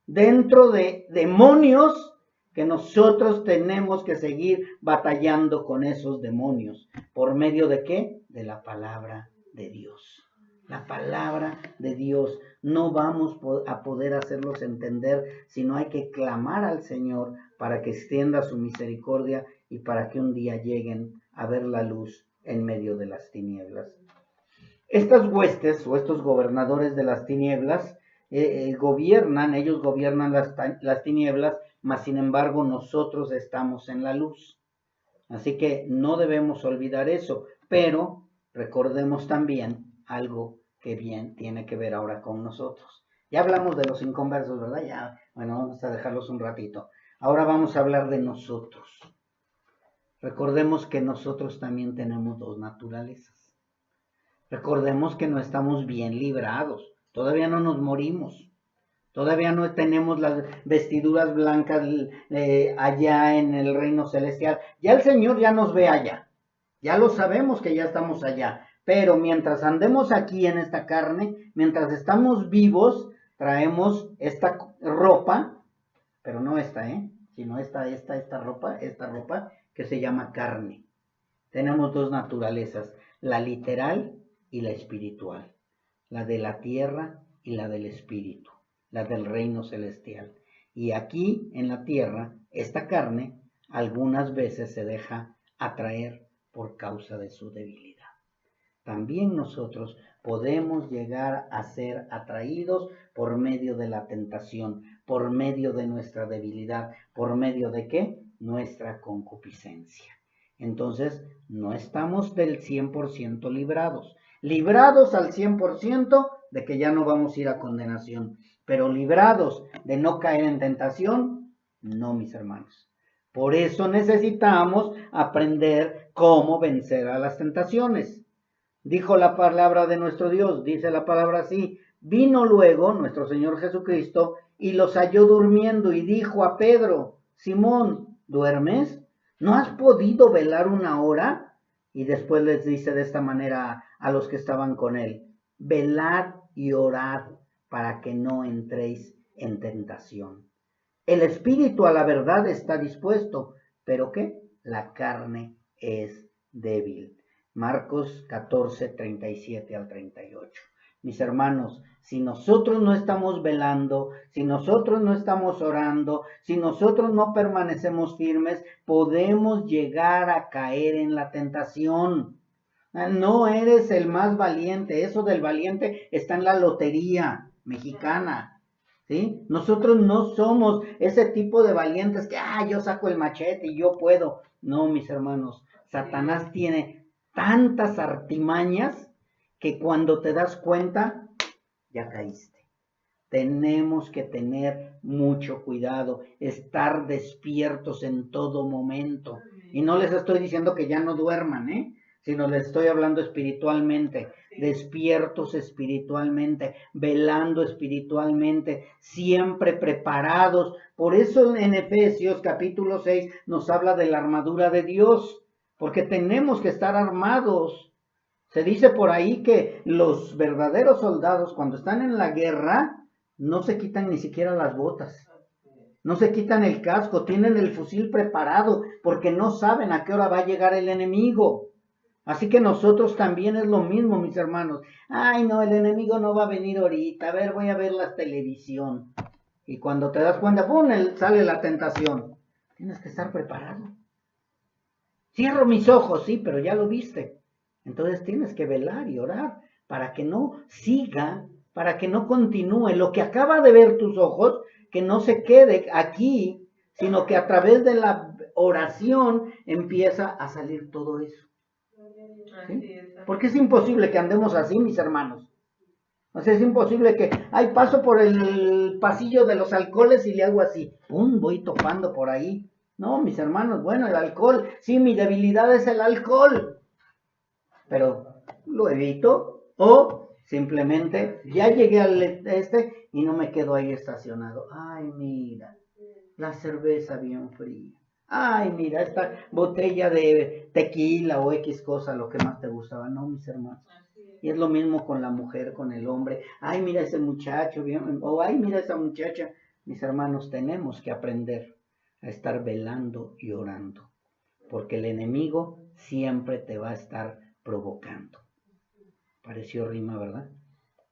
dentro de demonios que nosotros tenemos que seguir batallando con esos demonios. ¿Por medio de qué? De la palabra de Dios. La palabra de Dios. No vamos a poder hacerlos entender, sino hay que clamar al Señor para que extienda su misericordia y para que un día lleguen a ver la luz en medio de las tinieblas. Estas huestes o estos gobernadores de las tinieblas ellos gobiernan las tinieblas, mas sin embargo nosotros estamos en la luz. Así que no debemos olvidar eso, pero recordemos también algo que bien tiene que ver ahora con nosotros. Ya hablamos de los inconversos, ¿verdad? Ya, bueno, vamos a dejarlos un ratito. Ahora vamos a hablar de nosotros. Recordemos que nosotros también tenemos dos naturalezas. Recordemos que no estamos bien librados, todavía no nos morimos, todavía no tenemos las vestiduras blancas allá en el reino celestial. Ya el Señor ya nos ve allá, ya lo sabemos que ya estamos allá, pero mientras andemos aquí en esta carne, mientras estamos vivos, traemos esta ropa, pero no esta, sino esta ropa que se llama carne. Tenemos dos naturalezas, la literal y la espiritual, la de la tierra y la del espíritu, la del reino celestial. Y aquí en la tierra, esta carne algunas veces se deja atraer por causa de su debilidad. También nosotros podemos llegar a ser atraídos por medio de la tentación, por medio de nuestra debilidad, por medio de ¿qué? Nuestra concupiscencia. Entonces, no estamos del 100% librados. Librados al 100% de que ya no vamos a ir a condenación, pero librados de no caer en tentación, no, mis hermanos. Por eso necesitamos aprender cómo vencer a las tentaciones. Dijo la palabra de nuestro Dios, dice la palabra así, vino luego nuestro Señor Jesucristo y los halló durmiendo y dijo a Pedro, Simón, ¿duermes? ¿No has podido velar una hora? Y después les dice de esta manera a los que estaban con él: velad y orad para que no entréis en tentación. El espíritu a la verdad está dispuesto, pero ¿qué? La carne es débil. Marcos 14, 37 al 38. Mis hermanos, si nosotros no estamos velando, si nosotros no estamos orando, si nosotros no permanecemos firmes, podemos llegar a caer en la tentación. No eres el más valiente. Eso del valiente está en la lotería mexicana. ¿Sí? Nosotros no somos ese tipo de valientes que, yo saco el machete y yo puedo. No, mis hermanos, Satanás tiene tantas artimañas que cuando te das cuenta, ya caíste. Tenemos que tener mucho cuidado, estar despiertos en todo momento. Y no les estoy diciendo que ya no duerman, sino les estoy hablando espiritualmente, despiertos espiritualmente, velando espiritualmente, siempre preparados. Por eso en Efesios capítulo 6 nos habla de la armadura de Dios, porque tenemos que estar armados. Se dice por ahí que los verdaderos soldados, cuando están en la guerra, no se quitan ni siquiera las botas, no se quitan el casco, tienen el fusil preparado, porque no saben a qué hora va a llegar el enemigo. Así que nosotros también es lo mismo, mis hermanos. Ay, no, el enemigo no va a venir ahorita. A ver, voy a ver la televisión. Y cuando te das cuenta, ¡pum!, sale la tentación. Tienes que estar preparado. Cierro mis ojos, sí, pero ya lo viste. Entonces tienes que velar y orar para que no siga, para que no continúe lo que acaba de ver tus ojos, que no se quede aquí, sino que a través de la oración empieza a salir todo eso. ¿Sí? Porque es imposible que andemos así, mis hermanos. O sea, es imposible que, paso por el pasillo de los alcoholes y le hago así, ¡pum!, voy topando por ahí. No, mis hermanos, bueno, el alcohol, sí, mi debilidad es el alcohol, pero lo evito, o simplemente ya llegué al y no me quedo ahí estacionado. Ay, mira, la cerveza bien fría. Ay, mira, esta botella de tequila o X cosa, lo que más te gustaba. No, mis hermanos. Y es lo mismo con la mujer, con el hombre. Ay, mira ese muchacho, bien, o ay, mira esa muchacha. Mis hermanos, tenemos que aprender a estar velando y orando, porque el enemigo siempre te va a estar provocando. Pareció rima, ¿verdad?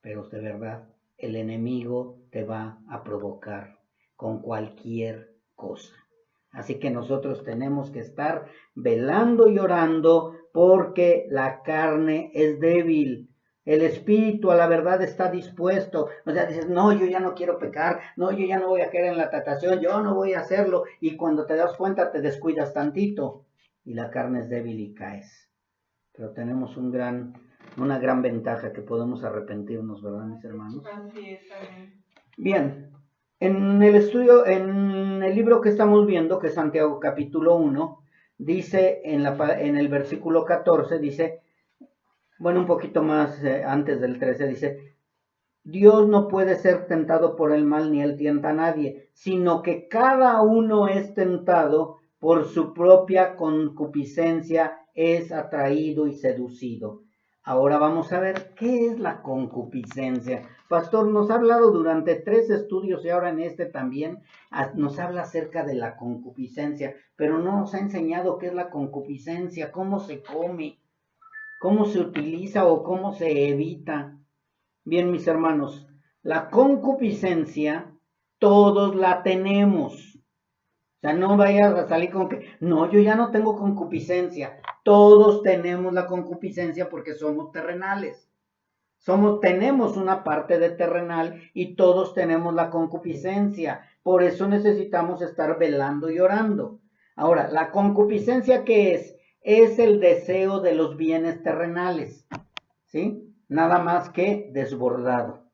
Pero de verdad, el enemigo te va a provocar con cualquier cosa. Así que nosotros tenemos que estar velando y orando, porque la carne es débil. El espíritu a la verdad está dispuesto. O sea, dices, no, yo ya no quiero pecar, no, yo ya no voy a caer en la tentación, yo no voy a hacerlo. Y cuando te das cuenta te descuidas tantito y la carne es débil y caes. Pero tenemos una gran ventaja, que podemos arrepentirnos, ¿verdad, mis hermanos? Así es, amén. Bien, en el estudio, en el libro que estamos viendo, que es Santiago capítulo 1, dice en el versículo 14, dice, bueno, un poquito más antes del 13, dice: Dios no puede ser tentado por el mal, ni él tienta a nadie, sino que cada uno es tentado por su propia concupiscencia, es atraído y seducido. Ahora vamos a ver qué es la concupiscencia. Pastor, nos ha hablado durante 3 estudios y ahora en este también nos habla acerca de la concupiscencia, pero no nos ha enseñado qué es la concupiscencia, cómo se come, cómo se utiliza o cómo se evita. Bien, mis hermanos, la concupiscencia todos la tenemos. O sea, no vayas a salir con que, no, yo ya no tengo concupiscencia. Todos tenemos la concupiscencia porque somos terrenales. Tenemos una parte de terrenal y todos tenemos la concupiscencia. Por eso necesitamos estar velando y orando. Ahora, ¿la concupiscencia qué es? Es el deseo de los bienes terrenales, ¿sí? Nada más que desbordado.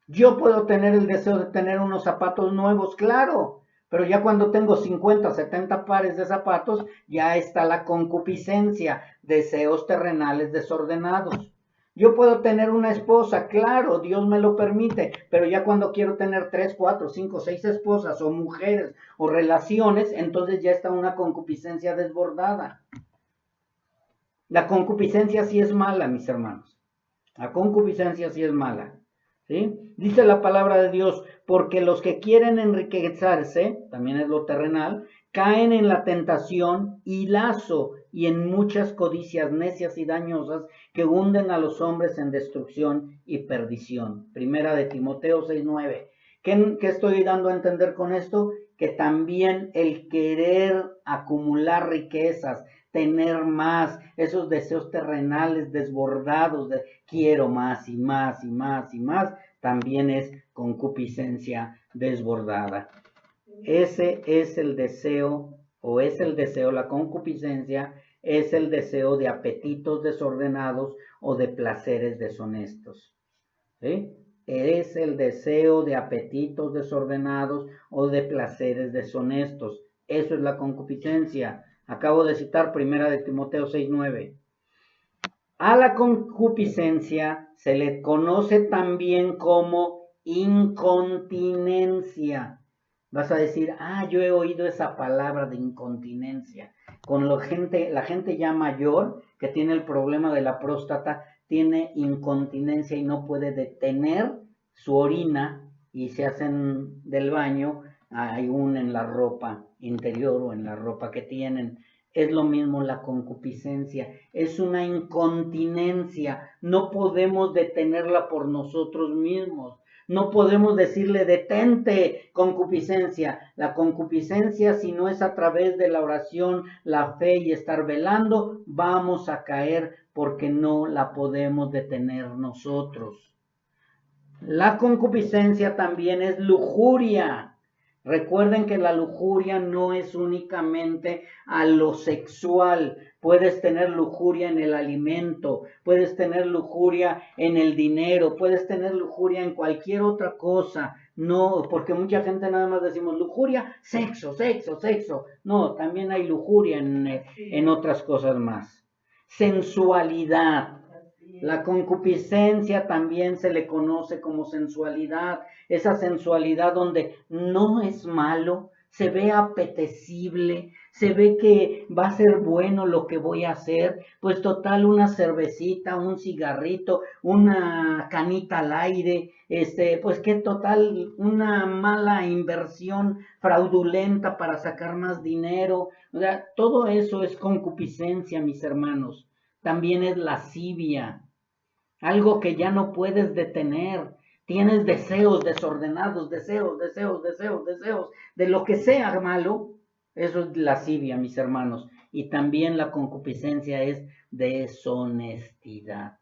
Yo puedo tener el deseo de tener unos zapatos nuevos, claro, pero ya cuando tengo 50, 70 pares de zapatos, ya está la concupiscencia, deseos terrenales desordenados. Yo puedo tener una esposa, claro, Dios me lo permite, pero ya cuando quiero tener 3, 4, 5, 6 esposas o mujeres o relaciones, entonces ya está una concupiscencia desbordada. La concupiscencia sí es mala, mis hermanos. La concupiscencia sí es mala. ¿Sí? Dice la palabra de Dios, porque los que quieren enriquecerse, también es lo terrenal, caen en la tentación y lazo y en muchas codicias necias y dañosas que hunden a los hombres en destrucción y perdición. Primera de Timoteo 6:9. ¿Qué estoy dando a entender con esto? Que también el querer acumular riquezas, tener más, esos deseos terrenales desbordados de quiero más y más y más y más, también es concupiscencia desbordada. Ese es el deseo, o es el deseo, la concupiscencia es el deseo de apetitos desordenados o de placeres deshonestos. ¿Sí? Es el deseo de apetitos desordenados o de placeres deshonestos. Eso es la concupiscencia. Acabo de citar primera de Timoteo 6:9. A la concupiscencia se le conoce también como incontinencia. Vas a decir, yo he oído esa palabra de incontinencia. Con la gente ya mayor que tiene el problema de la próstata, tiene incontinencia y no puede detener su orina y se hacen del baño, hay en la ropa interior o en la ropa que tienen. Es lo mismo la concupiscencia, es una incontinencia, no podemos detenerla por nosotros mismos. No podemos decirle detente, concupiscencia. La concupiscencia, si no es a través de la oración, la fe y estar velando, vamos a caer porque no la podemos detener nosotros. La concupiscencia también es lujuria. Recuerden que la lujuria no es únicamente a lo sexual. Puedes tener lujuria en el alimento, puedes tener lujuria en el dinero, puedes tener lujuria en cualquier otra cosa. No, porque mucha gente nada más decimos lujuria, sexo, sexo, sexo. No, también hay lujuria en otras cosas más. Sensualidad. La concupiscencia también se le conoce como sensualidad, esa sensualidad donde no es malo, se ve apetecible, se ve que va a ser bueno lo que voy a hacer, pues total una cervecita, un cigarrito, una canita al aire, pues que total una mala inversión fraudulenta para sacar más dinero, o sea, todo eso es concupiscencia, mis hermanos, también es lascivia. Algo que ya no puedes detener. Tienes deseos desordenados, deseos, de lo que sea malo. Eso es lascivia, mis hermanos. Y también la concupiscencia es deshonestidad.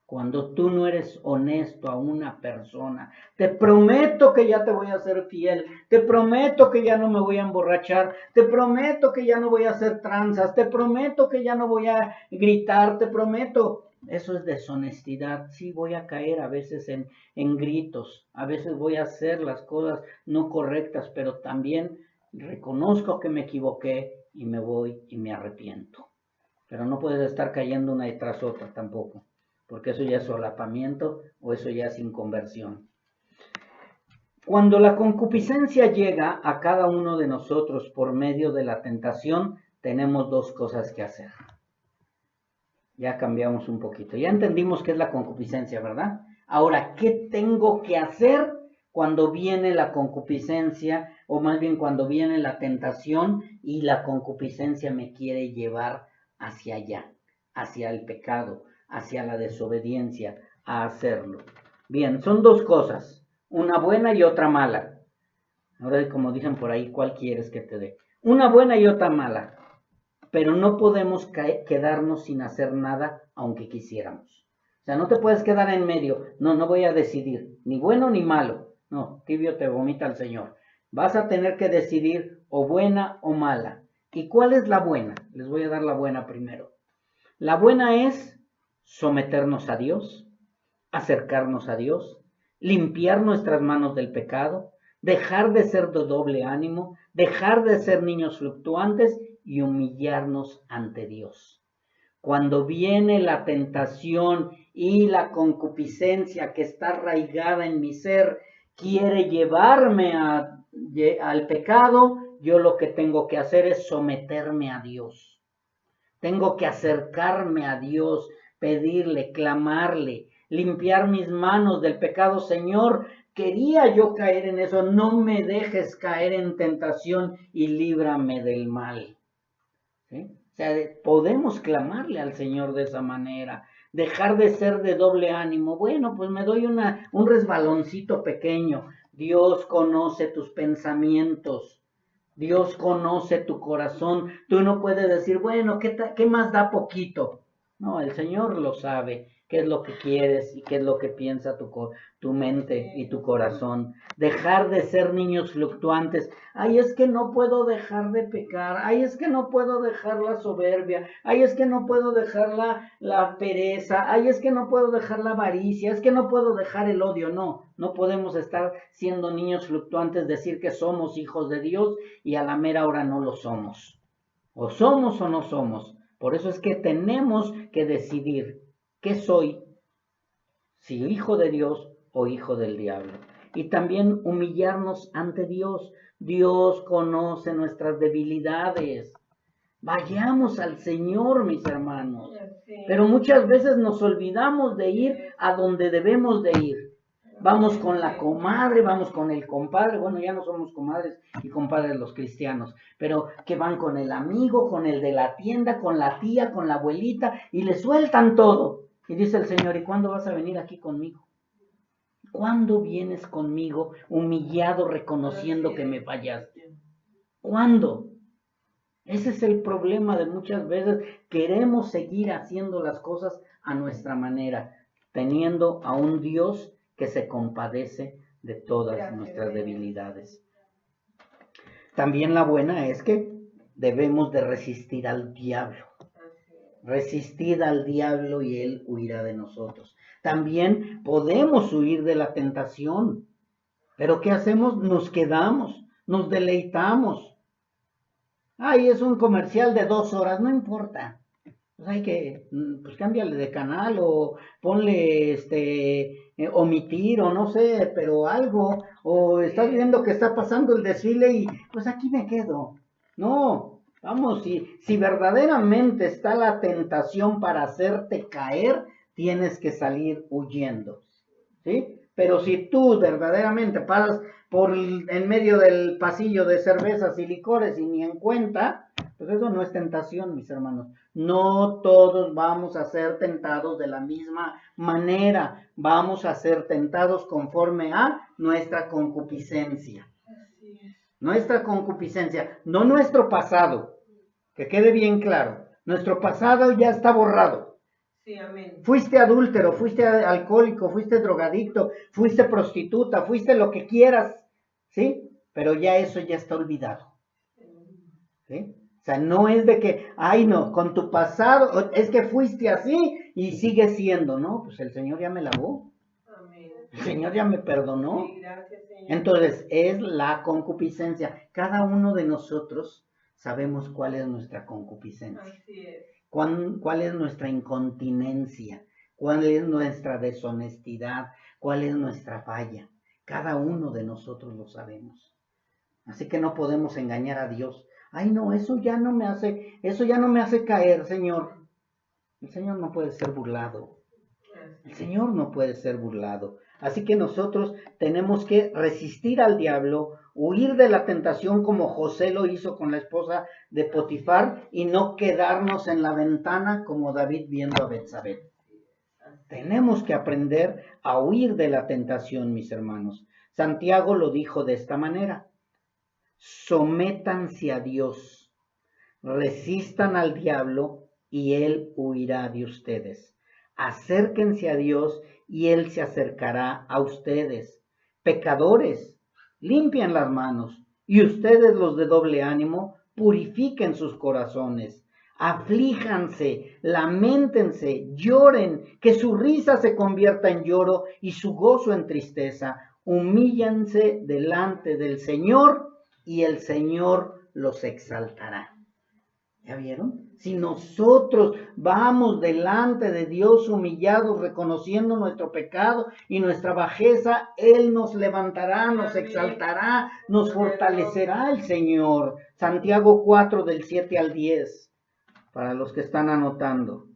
Cuando tú no eres honesto a una persona, te prometo que ya te voy a ser fiel, te prometo que ya no me voy a emborrachar, te prometo que ya no voy a hacer tranzas, te prometo que ya no voy a gritar, te prometo. Eso es deshonestidad. Sí, voy a caer a veces en gritos, a veces voy a hacer las cosas no correctas, pero también reconozco que me equivoqué y me voy y me arrepiento. Pero no puedes estar cayendo una tras otra tampoco, porque eso ya es solapamiento o eso ya es inconversión. Cuando la concupiscencia llega a cada uno de nosotros por medio de la tentación, tenemos dos cosas que hacer. Ya cambiamos un poquito. Ya entendimos qué es la concupiscencia, ¿verdad? Ahora, ¿qué tengo que hacer cuando viene la concupiscencia, o más bien cuando viene la tentación y la concupiscencia me quiere llevar hacia allá, hacia el pecado, hacia la desobediencia, a hacerlo? Bien, son dos cosas, una buena y otra mala. Ahora, como dicen por ahí, ¿cuál quieres que te dé? Una buena y otra mala. Pero no podemos quedarnos sin hacer nada aunque quisiéramos. O sea, no te puedes quedar en medio. No voy a decidir, ni bueno ni malo. No, tibio te vomita el Señor. Vas a tener que decidir o buena o mala. ¿Y cuál es la buena? Les voy a dar la buena primero. La buena es someternos a Dios, acercarnos a Dios, limpiar nuestras manos del pecado, dejar de ser de doble ánimo, dejar de ser niños fluctuantes y humillarnos ante Dios. Cuando viene la tentación y la concupiscencia que está arraigada en mi ser, quiere llevarme al pecado, yo lo que tengo que hacer es someterme a Dios. Tengo que acercarme a Dios, pedirle, clamarle, limpiar mis manos del pecado. Señor, quería yo caer en eso, no me dejes caer en tentación y líbrame del mal. ¿Sí? O sea, podemos clamarle al Señor de esa manera, dejar de ser de doble ánimo. Bueno, pues me doy un resbaloncito pequeño. Dios conoce tus pensamientos, Dios conoce tu corazón. Tú no puedes decir, bueno, ¿qué más da poquito? No, el Señor lo sabe, qué es lo que quieres y qué es lo que piensa tu mente y tu corazón. Dejar de ser niños fluctuantes. Ay, es que no puedo dejar de pecar. Ay, es que no puedo dejar la soberbia. Ay, es que no puedo dejar la pereza. Ay, es que no puedo dejar la avaricia. Es que no puedo dejar el odio. No, no podemos estar siendo niños fluctuantes, decir que somos hijos de Dios y a la mera hora no lo somos. O somos o no somos. Por eso es que tenemos que decidir qué soy, si hijo de Dios o hijo del diablo. Y también humillarnos ante Dios. Dios conoce nuestras debilidades. Vayamos al Señor, mis hermanos. Pero muchas veces nos olvidamos de ir a donde debemos de ir. Vamos con la comadre, vamos con el compadre. Bueno, ya no somos comadres y compadres los cristianos, pero que van con el amigo, con el de la tienda, con la tía, con la abuelita, y le sueltan todo. Y dice el Señor, ¿y cuándo vas a venir aquí conmigo? ¿Cuándo vienes conmigo humillado, reconociendo que me fallaste? ¿Cuándo? Ese es el problema de muchas veces. Queremos seguir haciendo las cosas a nuestra manera, teniendo a un Dios que se compadece de todas nuestras debilidades. También la buena es que debemos de resistir al diablo. Resistid al diablo y él huirá de nosotros. También podemos huir de la tentación. Pero ¿qué hacemos? Nos quedamos, nos deleitamos. Ay, es un comercial de 2 horas, no importa. Pues hay que, pues cámbiale de canal o ponle omitir o no sé, pero algo. O estás viendo que está pasando el desfile y pues aquí me quedo. No, vamos, si verdaderamente está la tentación para hacerte caer, tienes que salir huyendo. ¿Sí? Pero si tú verdaderamente pasas por en medio del pasillo de cervezas y licores y ni en cuenta, pues eso no es tentación, mis hermanos. No todos vamos a ser tentados de la misma manera. Vamos a ser tentados conforme a nuestra concupiscencia. Nuestra concupiscencia, no nuestro pasado. Que quede bien claro. Nuestro pasado ya está borrado. Sí, amén. Fuiste adúltero, fuiste alcohólico, fuiste drogadicto, fuiste prostituta, fuiste lo que quieras, ¿sí? Pero ya eso ya está olvidado, ¿sí? O sea, no es de que, ay no, con tu pasado, es que fuiste así y sigues siendo, ¿no? Pues el Señor ya me lavó, Amén. el Señor ya me perdonó. Sí, gracias, Señor. Entonces, es la concupiscencia. Cada uno de nosotros sabemos cuál es nuestra concupiscencia. Así es. ¿Cuál es nuestra incontinencia? ¿Cuál es nuestra deshonestidad? ¿Cuál es nuestra falla? Cada uno de nosotros lo sabemos. Así que no podemos engañar a Dios. Ay, no, eso ya no me hace caer, Señor. El Señor no puede ser burlado. El Señor no puede ser burlado. Así que nosotros tenemos que resistir al diablo, huir de la tentación como José lo hizo con la esposa de Potifar y no quedarnos en la ventana como David viendo a Betsabé. Tenemos que aprender a huir de la tentación, mis hermanos. Santiago lo dijo de esta manera: sométanse a Dios, resistan al diablo y él huirá de ustedes. Acérquense a Dios y él se acercará a ustedes. Pecadores, limpian las manos, y ustedes, los de doble ánimo, purifiquen sus corazones. Aflíjanse, lamentense, lloren, que su risa se convierta en lloro y su gozo en tristeza. Humíllense delante del Señor y el Señor los exaltará. ¿Ya vieron? Si nosotros vamos delante de Dios humillados, reconociendo nuestro pecado y nuestra bajeza, Él nos levantará, nos exaltará, nos fortalecerá el Señor. Santiago 4 del 7 al 10. para los que están anotando.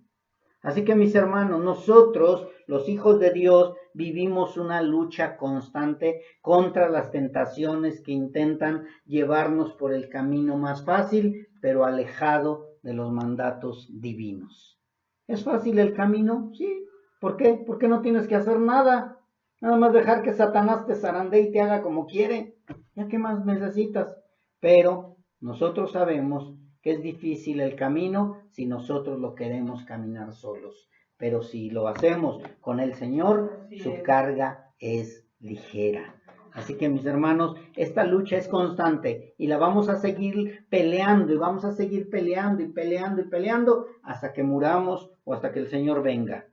Así que mis hermanos, nosotros, los hijos de Dios, vivimos una lucha constante contra las tentaciones que intentan llevarnos por el camino más fácil, pero alejado de los mandatos divinos. ¿Es fácil el camino? Sí. ¿Por qué? Porque no tienes que hacer nada. Nada más dejar que Satanás te zarandee y te haga como quiere. ¿Ya qué más necesitas? Pero nosotros sabemos que es difícil el camino si nosotros lo queremos caminar solos. Pero si lo hacemos con el Señor, su carga es ligera. Así que mis hermanos, esta lucha es constante y la vamos a seguir peleando y vamos a seguir peleando y peleando y peleando hasta que muramos o hasta que el Señor venga.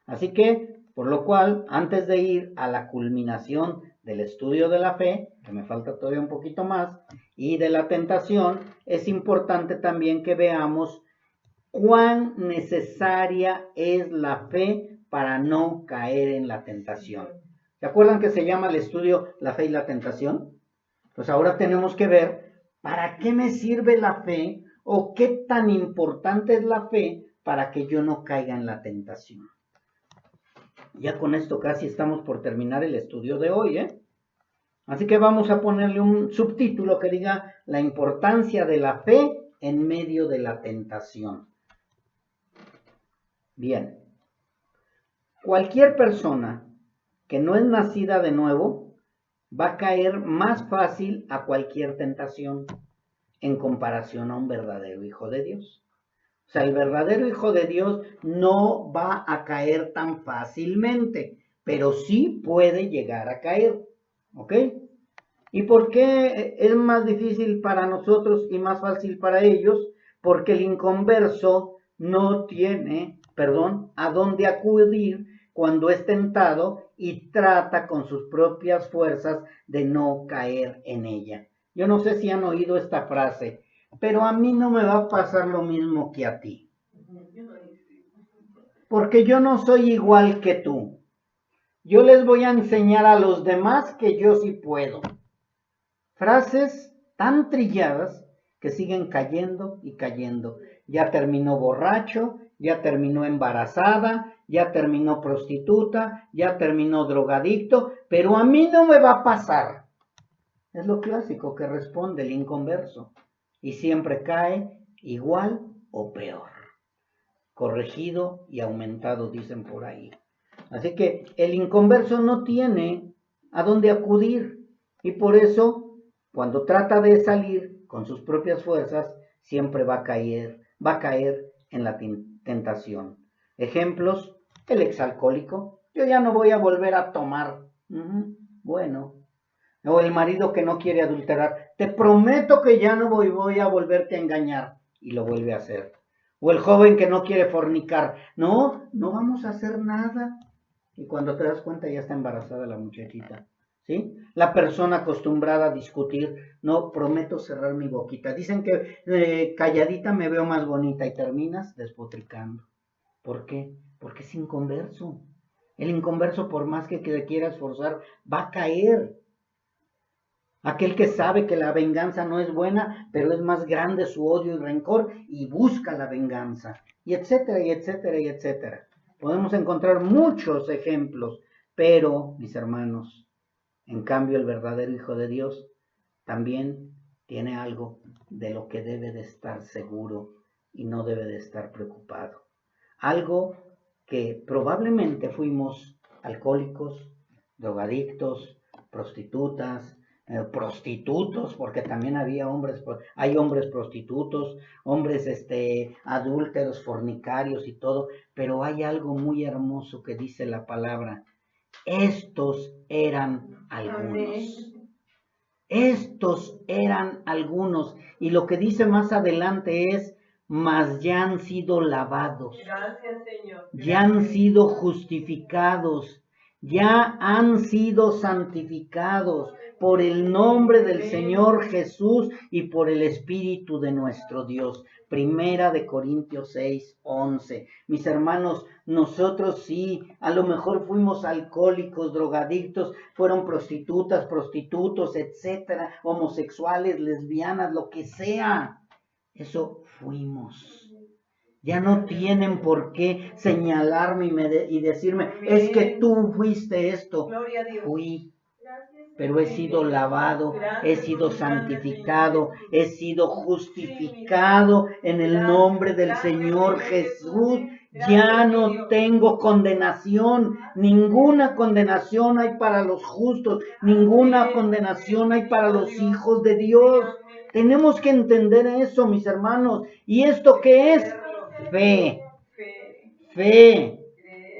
Así que, por lo cual, antes de ir a la culminación del estudio de la fe, que me falta todavía un poquito más, y de la tentación, es importante también que veamos cuán necesaria es la fe para no caer en la tentación. ¿Se acuerdan que se llama el estudio La fe y la tentación? Pues ahora tenemos que ver para qué me sirve la fe o qué tan importante es la fe para que yo no caiga en la tentación. Ya con esto casi estamos por terminar el estudio de hoy, Así que vamos a ponerle un subtítulo que diga la importancia de la fe en medio de la tentación. Bien, cualquier persona que no es nacida de nuevo va a caer más fácil a cualquier tentación en comparación a un verdadero hijo de Dios. O sea, el verdadero hijo de Dios no va a caer tan fácilmente, pero sí puede llegar a caer, ¿ok? ¿Y por qué es más difícil para nosotros y más fácil para ellos? Porque el inconverso no tiene, a dónde acudir cuando es tentado y trata con sus propias fuerzas de no caer en ella. Yo no sé si han oído esta frase, pero a mí no me va a pasar lo mismo que a ti. Porque yo no soy igual que tú. Yo les voy a enseñar a los demás que yo sí puedo. Frases tan trilladas que siguen cayendo y cayendo. Ya terminó borracho, ya terminó embarazada, ya terminó prostituta, ya terminó drogadicto, pero a mí no me va a pasar. Es lo clásico que responde el inconverso y siempre cae igual o peor. Corregido y aumentado, dicen por ahí. Así que el inconverso no tiene a dónde acudir y por eso, cuando trata de salir con sus propias fuerzas, siempre va a caer en la tentación. Ejemplos, el exalcohólico, yo ya no voy a volver a tomar. Bueno. O el marido que no quiere adulterar, te prometo que ya no voy a volverte a engañar, y lo vuelve a hacer. O el joven que no quiere fornicar, no vamos a hacer nada. Y cuando te das cuenta ya está embarazada la muchachita, ¿sí? La persona acostumbrada a discutir, no, prometo cerrar mi boquita. Dicen que calladita me veo más bonita y terminas despotricando. ¿Por qué? Porque es inconverso. El inconverso, por más que quiera esforzar, va a caer. Aquel que sabe que la venganza no es buena, pero es más grande su odio y rencor y busca la venganza, y etcétera, y etcétera, y etcétera. Podemos encontrar muchos ejemplos, pero, mis hermanos, en cambio el verdadero Hijo de Dios también tiene algo de lo que debe de estar seguro y no debe de estar preocupado. Algo que probablemente fuimos alcohólicos, drogadictos, prostitutas, prostitutos, porque también hay hombres prostitutos, hombres adúlteros, fornicarios y todo, pero hay algo muy hermoso que dice la palabra. Estos eran algunos. Estos eran algunos. Y lo que dice más adelante es, mas ya han sido lavados. Gracias, Señor. Ya han sido justificados. Ya han sido santificados por el nombre del Señor Jesús y por el Espíritu de nuestro Dios. Primera de Corintios 6:11. Mis hermanos, nosotros sí, a lo mejor fuimos alcohólicos, drogadictos, fueron prostitutas, prostitutos, etcétera, homosexuales, lesbianas, lo que sea. Eso fuimos. Ya no tienen por qué señalarme y decirme, es que tú fuiste esto. Gloria a Dios. Fui, pero he sido lavado, he sido santificado, he sido justificado en el nombre del Señor Jesús. Ya no tengo condenación, ninguna condenación hay para los justos, ninguna condenación hay para los hijos de Dios. Tenemos que entender eso, mis hermanos. ¿Y esto qué es? Fe. Fe.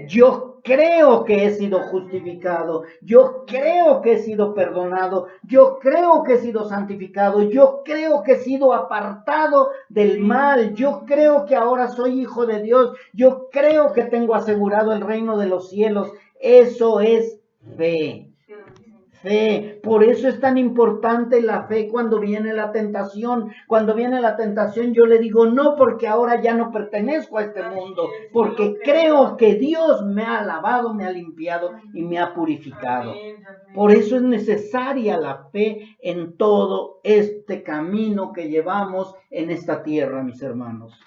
Yo creo que he sido justificado, yo creo que he sido perdonado, yo creo que he sido santificado, yo creo que he sido apartado del mal, yo creo que ahora soy hijo de Dios, yo creo que tengo asegurado el reino de los cielos. Eso es fe. Fe. Por eso es tan importante la fe cuando viene la tentación. Cuando viene la tentación yo le digo no, porque ahora ya no pertenezco a este mundo, porque creo que Dios me ha lavado, me ha limpiado y me ha purificado. Por eso es necesaria la fe en todo este camino que llevamos en esta tierra, mis hermanos.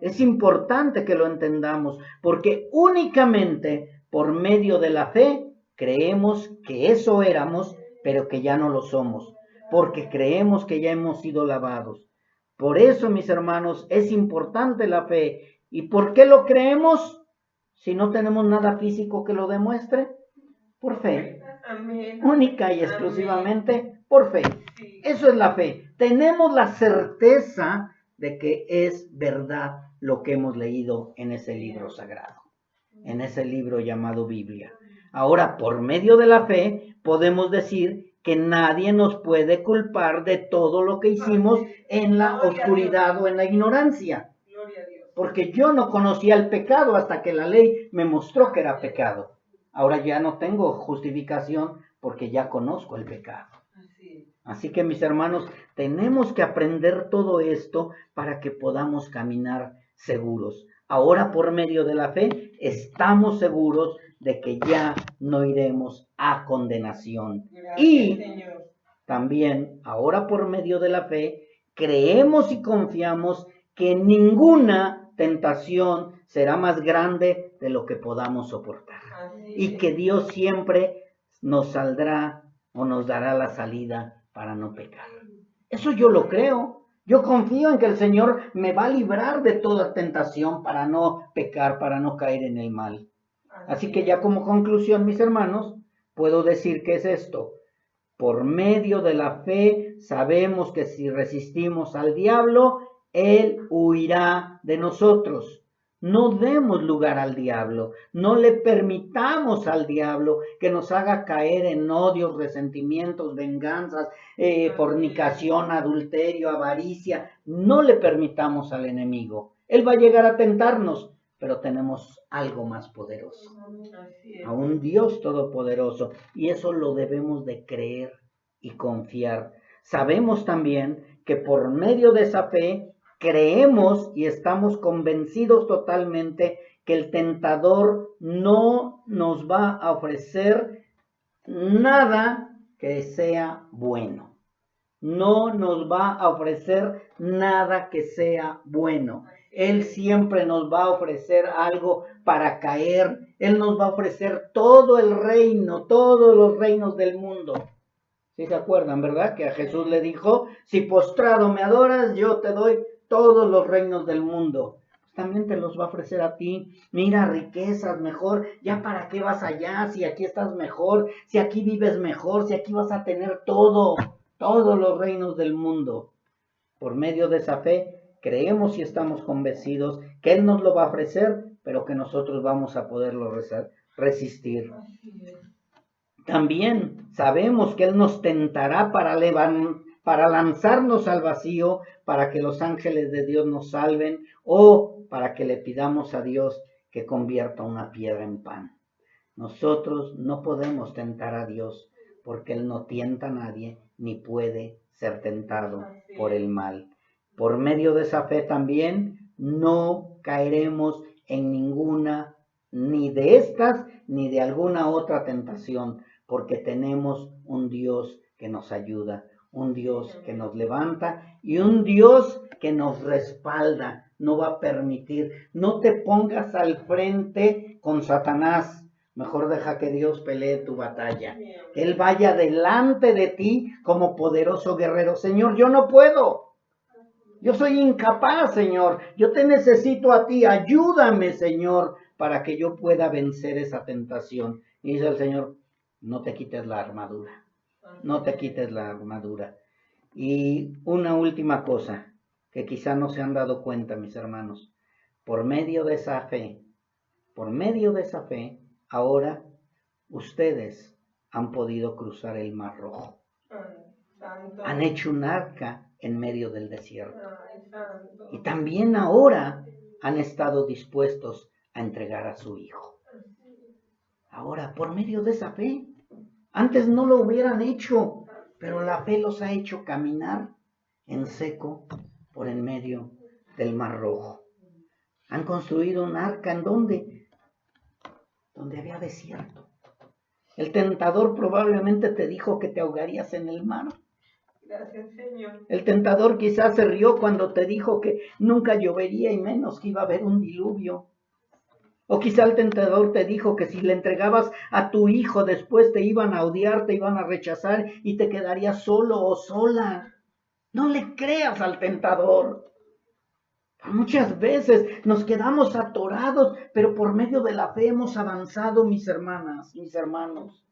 Es importante que lo entendamos, porque únicamente por medio de la fe creemos que eso éramos, pero que ya no lo somos, porque creemos que ya hemos sido lavados. Por eso, mis hermanos, es importante la fe. ¿Y por qué lo creemos si no tenemos nada físico que lo demuestre? Por fe. Amén. Única y exclusivamente por fe. Eso es la fe. Tenemos la certeza de que es verdad lo que hemos leído en ese libro sagrado, en ese libro llamado Biblia. Ahora, por medio de la fe, podemos decir que nadie nos puede culpar de todo lo que hicimos en la oscuridad o en la ignorancia. Porque yo no conocía el pecado hasta que la ley me mostró que era pecado. Ahora ya no tengo justificación porque ya conozco el pecado. Así que, mis hermanos, tenemos que aprender todo esto para que podamos caminar seguros. Ahora, por medio de la fe, estamos seguros de que ya no iremos a condenación. Y también, ahora por medio de la fe, creemos y confiamos que ninguna tentación será más grande de lo que podamos soportar. Y que Dios siempre nos saldrá o nos dará la salida para no pecar. Eso yo lo creo. Yo confío en que el Señor me va a librar de toda tentación para no pecar, para no caer en el mal. Así que ya como conclusión, mis hermanos, puedo decir que es esto. Por medio de la fe sabemos que si resistimos al diablo, él huirá de nosotros. No demos lugar al diablo, no le permitamos al diablo que nos haga caer en odios, resentimientos, venganzas, fornicación, adulterio, avaricia. No le permitamos al enemigo. Él va a llegar a tentarnos, pero tenemos algo más poderoso, a un Dios todopoderoso, y eso lo debemos de creer y confiar. Sabemos también que por medio de esa fe creemos y estamos convencidos totalmente que el tentador no nos va a ofrecer nada que sea bueno. No nos va a ofrecer nada que sea bueno. Él siempre nos va a ofrecer algo para caer. Él nos va a ofrecer todo el reino, todos los reinos del mundo. ¿Sí se acuerdan, verdad? Que a Jesús le dijo, si postrado me adoras, yo te doy todos los reinos del mundo. Pues también te los va a ofrecer a ti. Mira, riquezas, mejor. ¿Ya para qué vas allá? Si aquí estás mejor, si aquí vives mejor, si aquí vas a tener todo, todos los reinos del mundo. Por medio de esa fe, creemos y estamos convencidos que Él nos lo va a ofrecer, pero que nosotros vamos a poderlo resistir. También sabemos que Él nos tentará para lanzarnos al vacío, para que los ángeles de Dios nos salven o para que le pidamos a Dios que convierta una piedra en pan. Nosotros no podemos tentar a Dios porque Él no tienta a nadie ni puede ser tentado por el mal. Por medio de esa fe también no caeremos en ninguna, ni de estas, ni de alguna otra tentación, porque tenemos un Dios que nos ayuda, un Dios que nos levanta y un Dios que nos respalda. no va a permitir. No te pongas al frente con Satanás. Mejor deja que Dios pelee tu batalla. Él vaya delante de ti como poderoso guerrero. Señor, yo no puedo. Yo soy incapaz, Señor. Yo te necesito a ti. Ayúdame, Señor, para que yo pueda vencer esa tentación. Y dice el Señor, no te quites la armadura. No te quites la armadura. Y una última cosa que quizá no se han dado cuenta, mis hermanos. Por medio de esa fe, ahora ustedes han podido cruzar el Mar Rojo. Han hecho un arca en medio del desierto. Y también ahora han estado dispuestos a entregar a su hijo. Ahora, por medio de esa fe. Antes no lo hubieran hecho, pero la fe los ha hecho caminar en seco por en medio del Mar Rojo. Han construido un arca en donde había desierto. El tentador probablemente te dijo que te ahogarías en el mar. Gracias, Señor. El tentador quizás se rió cuando te dijo que nunca llovería y menos que iba a haber un diluvio. O quizá el tentador te dijo que si le entregabas a tu hijo después te iban a odiar, te iban a rechazar y te quedarías solo o sola. No le creas al tentador. Muchas veces nos quedamos atorados, pero por medio de la fe hemos avanzado, mis hermanas, mis hermanos.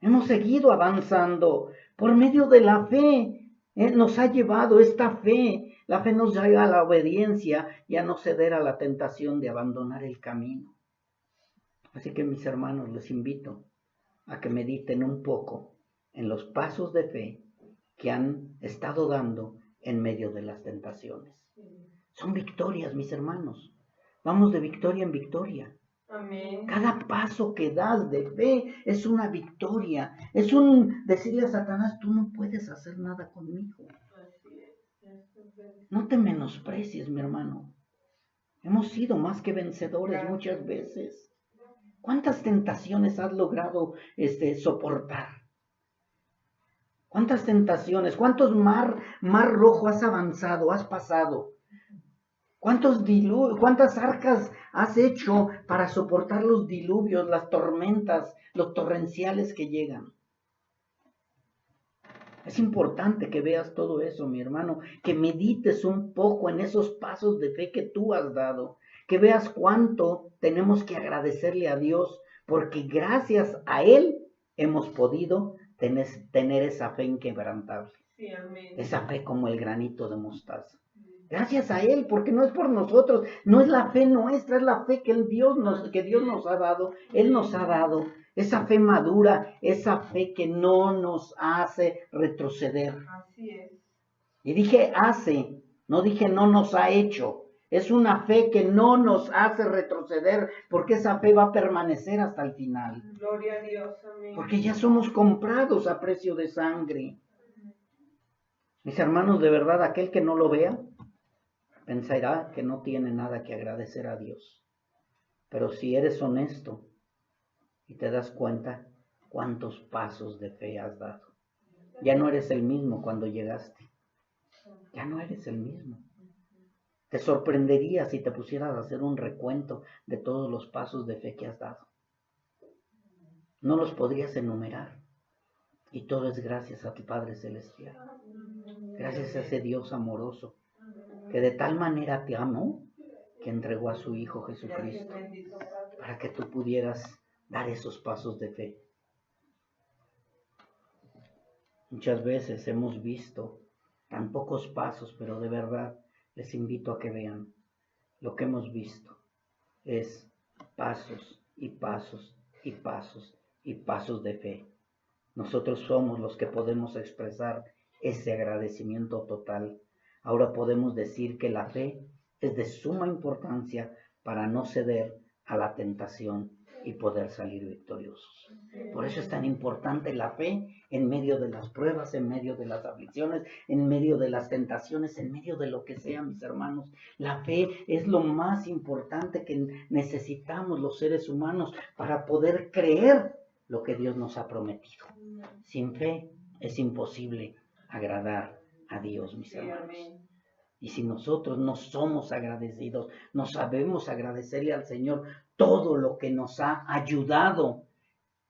Hemos seguido avanzando. Por medio de la fe nos ha llevado esta fe. La fe nos lleva a la obediencia y a no ceder a la tentación de abandonar el camino. Así que, mis hermanos, les invito a que mediten un poco en los pasos de fe que han estado dando en medio de las tentaciones. Son victorias, mis hermanos. Vamos de victoria en victoria. Amén. Cada paso que das de fe es una victoria. Es un decirle a Satanás, tú no puedes hacer nada conmigo. No te menosprecies, mi hermano. Hemos sido más que vencedores muchas veces. ¿Cuántas tentaciones has logrado soportar? ¿Cuántas tentaciones? ¿Cuántos mar rojo has avanzado, has pasado? ¿Cuántas arcas has hecho para soportar los diluvios, las tormentas, los torrenciales que llegan? Es importante que veas todo eso, mi hermano, que medites un poco en esos pasos de fe que tú has dado, que veas cuánto tenemos que agradecerle a Dios, porque gracias a Él hemos podido tener esa fe inquebrantable, sí, amén. Esa fe como el granito de mostaza. Gracias a Él, porque no es por nosotros, no es la fe nuestra, es la fe que Dios nos ha dado. Él nos ha dado esa fe madura, esa fe que no nos hace retroceder. Así es. Y dije hace, no dije no nos ha hecho. Es una fe que no nos hace retroceder, porque esa fe va a permanecer hasta el final. Gloria a Dios, amén. Porque ya somos comprados a precio de sangre. Mis hermanos, de verdad, aquel que no lo vea, pensará que no tiene nada que agradecer a Dios. Pero si eres honesto y te das cuenta cuántos pasos de fe has dado, ya no eres el mismo cuando llegaste. Ya no eres el mismo. Te sorprendería si te pusieras a hacer un recuento de todos los pasos de fe que has dado. No los podrías enumerar. Y todo es gracias a tu Padre Celestial. Gracias a ese Dios amoroso que de tal manera te amó que entregó a su Hijo Jesucristo para que tú pudieras dar esos pasos de fe. Muchas veces hemos visto tan pocos pasos, pero de verdad les invito a que vean. Lo que hemos visto es pasos y pasos y pasos y pasos de fe. Nosotros somos los que podemos expresar ese agradecimiento total. Ahora podemos decir que la fe es de suma importancia para no ceder a la tentación y poder salir victoriosos. Por eso es tan importante la fe en medio de las pruebas, en medio de las aflicciones, en medio de las tentaciones, en medio de lo que sea, mis hermanos. La fe es lo más importante que necesitamos los seres humanos para poder creer lo que Dios nos ha prometido. Sin fe es imposible agradar a Dios, mis hermanos. Y si nosotros no somos agradecidos, no sabemos agradecerle al Señor todo lo que nos ha ayudado,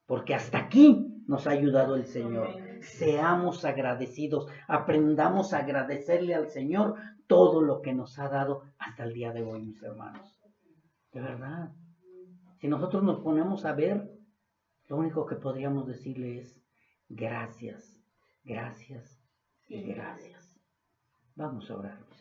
porque hasta aquí nos ha ayudado el Señor. Amén. Seamos agradecidos, aprendamos a agradecerle al Señor todo lo que nos ha dado hasta el día de hoy, mis hermanos. De verdad. Si nosotros nos ponemos a ver, lo único que podríamos decirle es gracias, gracias y gracias. Vamos a orar.